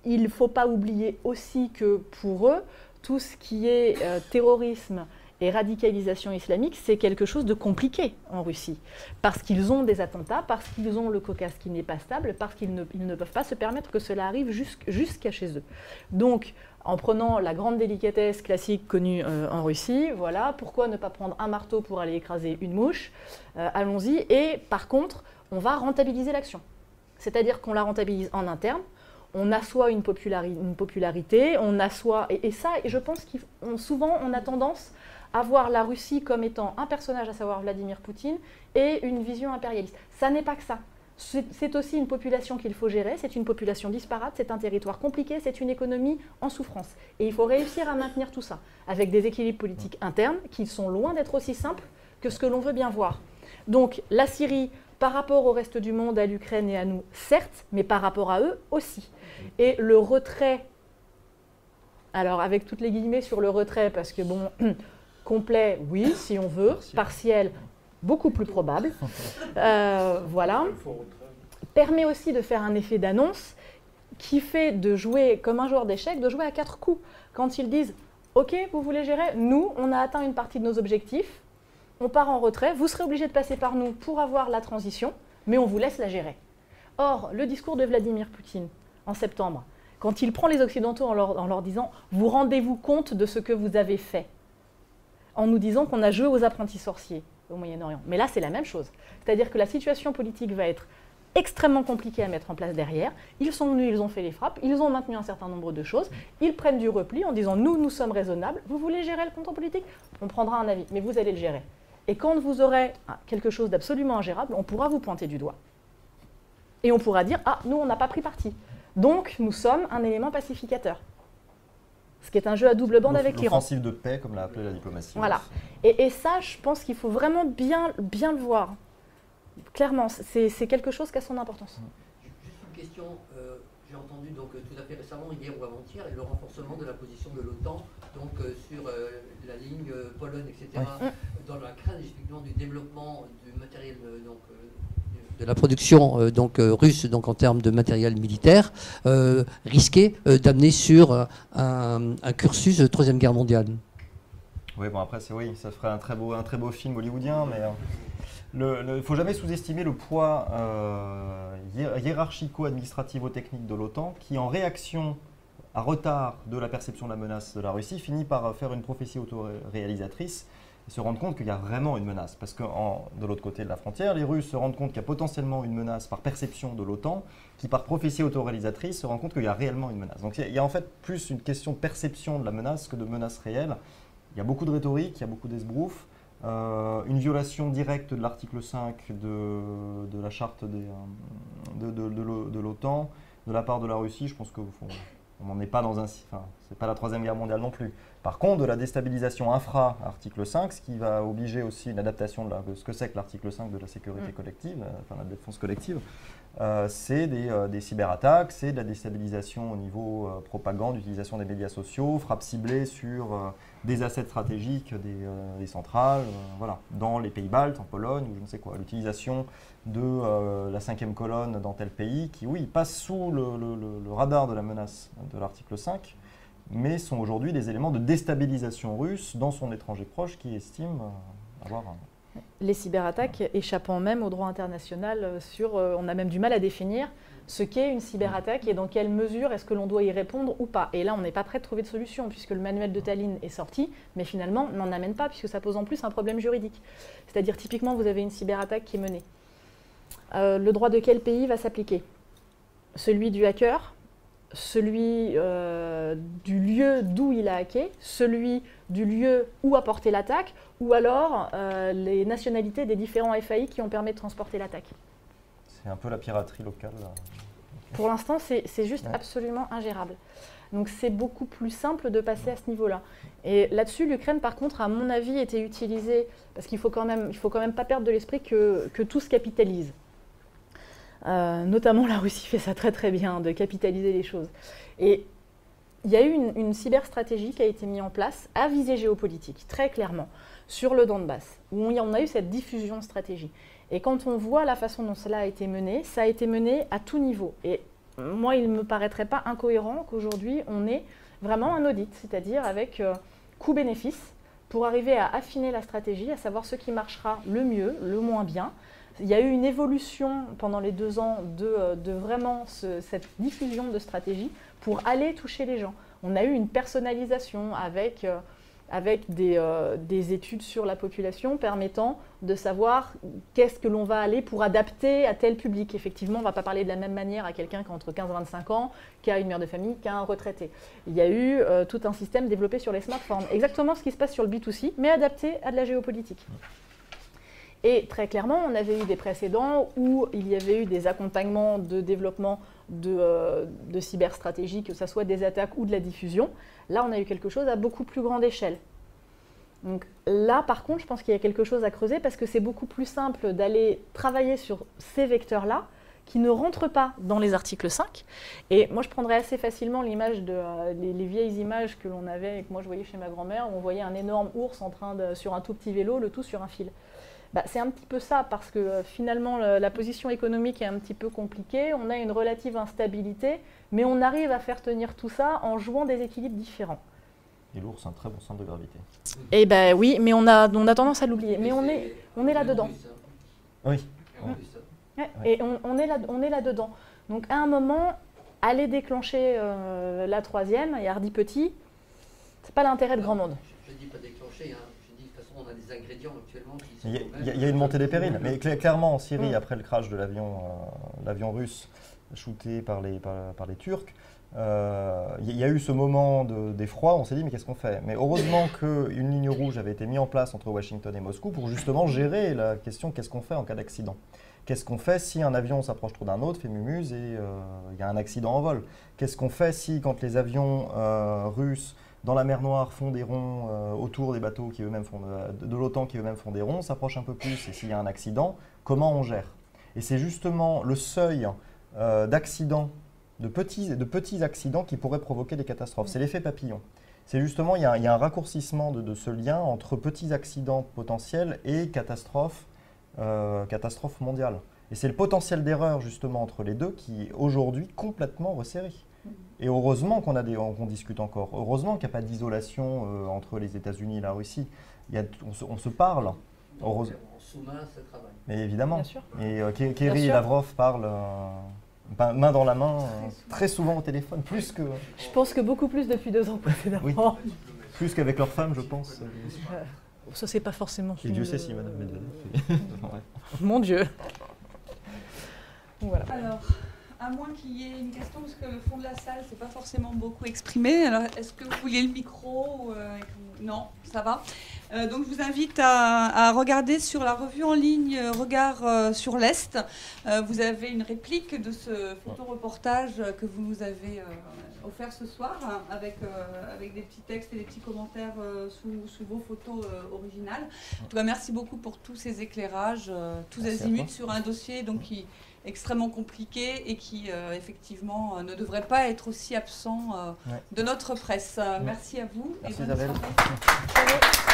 Il ne faut pas oublier aussi que pour eux, tout ce qui est terrorisme et radicalisation islamique, c'est quelque chose de compliqué en Russie. Parce qu'ils ont des attentats, parce qu'ils ont le Caucase qui n'est pas stable, parce qu'ils ne peuvent pas se permettre que cela arrive jusqu'à chez eux. Donc, en prenant la grande délicatesse classique connue en Russie, voilà, pourquoi ne pas prendre un marteau pour aller écraser une mouche? Allons-y. Et par contre, on va rentabiliser l'action. C'est-à-dire qu'on la rentabilise en interne, on assoit une popularité, on assoit... Et ça, je pense souvent, on a tendance à voir la Russie comme étant un personnage, à savoir Vladimir Poutine, et une vision impérialiste. Ça n'est pas que ça. C'est aussi une population qu'il faut gérer, c'est une population disparate, c'est un territoire compliqué, c'est une économie en souffrance. Et il faut réussir à maintenir tout ça, avec des équilibres politiques internes qui sont loin d'être aussi simples que ce que l'on veut bien voir. Donc la Syrie, par rapport au reste du monde, à l'Ukraine et à nous, certes, mais par rapport à eux aussi. Et le retrait, alors avec toutes les guillemets sur le retrait, parce que bon... complet, oui, si on veut. Partiel, beaucoup plus probable. Voilà. Permet aussi de faire un effet d'annonce qui fait de jouer comme un joueur d'échecs, de jouer à 4 coups. Quand ils disent « Ok, vous voulez gérer, nous, on a atteint une partie de nos objectifs, on part en retrait, vous serez obligé de passer par nous pour avoir la transition, mais on vous laisse la gérer. » Or, le discours de Vladimir Poutine, en septembre, quand il prend les Occidentaux en leur disant « Vous rendez-vous compte de ce que vous avez fait ?» en nous disant qu'on a joué aux apprentis sorciers au Moyen-Orient. Mais là, c'est la même chose. C'est-à-dire que la situation politique va être extrêmement compliquée à mettre en place derrière. Ils sont venus, ils ont fait les frappes, ils ont maintenu un certain nombre de choses. Ils prennent du repli en disant « Nous sommes raisonnables. Vous voulez gérer le compte politique? On prendra un avis, mais vous allez le gérer. Et quand vous aurez quelque chose d'absolument ingérable, on pourra vous pointer du doigt. Et on pourra dire « Ah, nous, on n'a pas pris parti. Donc, nous sommes un élément pacificateur. » Ce qui est un jeu à double bande avec l'Iran. L'offensive de paix, comme l'a appelé la diplomatie. Voilà. Et ça, je pense qu'il faut vraiment bien le voir. Clairement, c'est quelque chose qui a son importance. Juste une question. J'ai entendu donc, tout à fait récemment, hier ou avant-hier, le renforcement de la position de l'OTAN sur la ligne Pologne, etc. Dans la crainte effectivement du développement du matériel de la production russe en termes de matériel militaire, risquait d'amener sur un cursus de Troisième Guerre mondiale. Oui, bon après, oui, ça ferait un très beau film hollywoodien, mais il ne faut jamais sous-estimer le poids hiérarchico-administrativo-technique de l'OTAN qui, en réaction à retard de la perception de la menace de la Russie, finit par faire une prophétie autoréalisatrice et se rendre compte qu'il y a vraiment une menace. Parce que de l'autre côté de la frontière, les Russes se rendent compte qu'il y a potentiellement une menace par perception de l'OTAN, qui par prophétie autoréalisatrice se rend compte qu'il y a réellement une menace. Donc il y a en fait plus une question de perception de la menace que de menace réelle. Il y a beaucoup de rhétorique, il y a beaucoup d'esbrouf. Une violation directe de l'article 5 de la charte de l'OTAN de la part de la Russie, je pense qu'on n'en est pas dans un... Enfin, c'est pas la Troisième Guerre mondiale non plus. Par contre, de la déstabilisation infra-article 5, ce qui va obliger aussi une adaptation de ce que c'est que l'article 5 de la sécurité collective, enfin la défense collective, c'est des cyberattaques, c'est de la déstabilisation au niveau propagande, utilisation des médias sociaux, frappe ciblée sur des assets stratégiques des centrales, voilà, dans les pays baltes, en Pologne ou je ne sais quoi. L'utilisation de la 5e colonne dans tel pays qui, oui, passe sous le radar de la menace de l'article 5, mais sont aujourd'hui des éléments de déstabilisation russe dans son étranger proche qui estime avoir... Les cyberattaques échappant même au droit international on a même du mal à définir ce qu'est une cyberattaque et dans quelle mesure est-ce que l'on doit y répondre ou pas. Et là, on n'est pas prêt de trouver de solution puisque le manuel de Tallinn est sorti, mais finalement, on n'en amène pas puisque ça pose en plus un problème juridique. C'est-à-dire, typiquement, vous avez une cyberattaque qui est menée. Le droit de quel pays va s'appliquer? Celui du hacker, celui du lieu d'où il a hacké, celui du lieu où a porté l'attaque, ou alors les nationalités des différents FAI qui ont permis de transporter l'attaque. C'est un peu la piraterie locale. Là. Pour l'instant, c'est juste absolument ingérable. Donc c'est beaucoup plus simple de passer à ce niveau-là. Et là-dessus, l'Ukraine, par contre, à mon avis, était utilisée, parce qu'il ne faut quand même pas perdre de l'esprit que tout se capitalise. Notamment la Russie fait ça très très bien, de capitaliser les choses. Et il y a eu une cyberstratégie qui a été mise en place à visée géopolitique, très clairement, sur le Donbass, où on a eu cette diffusion de stratégie. Et quand on voit la façon dont cela a été mené, ça a été mené à tout niveau. Et moi, il ne me paraîtrait pas incohérent qu'aujourd'hui, on ait vraiment un audit, c'est-à-dire avec coût-bénéfice, pour arriver à affiner la stratégie, à savoir ce qui marchera le mieux, le moins bien. Il y a eu une évolution pendant les 2 ans de vraiment cette diffusion de stratégie pour aller toucher les gens. On a eu une personnalisation avec des études sur la population permettant de savoir qu'est-ce que l'on va aller pour adapter à tel public. Effectivement, on ne va pas parler de la même manière à quelqu'un qui a entre 15 et 25 ans, qui a une mère de famille, qui a un retraité. Il y a eu tout un système développé sur les smartphones. Exactement ce qui se passe sur le B2C, mais adapté à de la géopolitique. Et très clairement, on avait eu des précédents où il y avait eu des accompagnements de développement de cyberstratégie, que ce soit des attaques ou de la diffusion. Là, on a eu quelque chose à beaucoup plus grande échelle. Donc là, par contre, je pense qu'il y a quelque chose à creuser parce que c'est beaucoup plus simple d'aller travailler sur ces vecteurs-là qui ne rentrent pas dans les articles 5. Et moi, je prendrais assez facilement l'image les vieilles images que l'on avait et que moi je voyais chez ma grand-mère, où on voyait un énorme ours sur un tout petit vélo, le tout sur un fil. C'est un petit peu ça, parce que finalement, la position économique est un petit peu compliquée, on a une relative instabilité, mais on arrive à faire tenir tout ça en jouant des équilibres différents. Et l'ours, un très bon centre de gravité. Eh bien oui, mais on a tendance à l'oublier. Mais on est là-dedans. Oui. Ouais, et on est là-dedans. Donc à un moment, aller déclencher la 3e, et Hardy Petit, c'est pas l'intérêt de grand monde. Je dis pas déclencher, hein. Je dis de toute façon on a des ingrédients actuellement qui sont... Il y a une montée des périls, mais clairement en Syrie, après le crash de l'avion russe shooté par les Turcs, il y a eu ce moment d'effroi, on s'est dit mais qu'est-ce qu'on fait? Mais heureusement qu'une ligne rouge avait été mise en place entre Washington et Moscou pour justement gérer la question qu'est-ce qu'on fait en cas d'accident. Qu'est-ce qu'on fait si un avion s'approche trop d'un autre, fait mumuse et il y a un accident en vol? Qu'est-ce qu'on fait si quand les avions russes dans la mer Noire font des ronds autour des bateaux qui eux-mêmes font de l'OTAN qui eux-mêmes font des ronds, s'approchent un peu plus et s'il y a un accident, comment on gère? Et c'est justement le seuil d'accidents, de petits accidents qui pourraient provoquer des catastrophes. C'est l'effet papillon. C'est justement, il y a un raccourcissement de ce lien entre petits accidents potentiels et catastrophes mondiales. Et c'est le potentiel d'erreur justement entre les deux qui est aujourd'hui complètement resserré. Et heureusement qu'on discute encore. Heureusement qu'il n'y a pas d'isolation entre les États-Unis et la Russie. On se parle. En sous-main, ça travaille. Mais évidemment. Bien sûr. Et Kerry et Lavrov parlent main dans la main, très souvent au téléphone, plus que... Je pense que beaucoup plus depuis 2 ans précédemment. Oui. Plus qu'avec leurs femmes, je pense. Ça, c'est pas forcément... Et Dieu sait si Madame Medvedev. Mon Dieu. Voilà. Alors, à moins qu'il y ait une question, parce que le fond de la salle, c'est pas forcément beaucoup exprimé. Alors, est-ce que vous vouliez le micro Non, ça va. Donc, je vous invite à regarder sur la revue en ligne Regard sur l'Est. Vous avez une réplique de ce photoreportage que vous nous avez offert ce soir, avec des petits textes et des petits commentaires sous vos photos originales. En tout cas, merci beaucoup pour tous ces éclairages, tous azimuts sur un dossier donc, qui extrêmement compliqué et qui effectivement ne devrait pas être aussi absent de notre presse. Merci à vous. Merci et bonne Isabelle. soirée.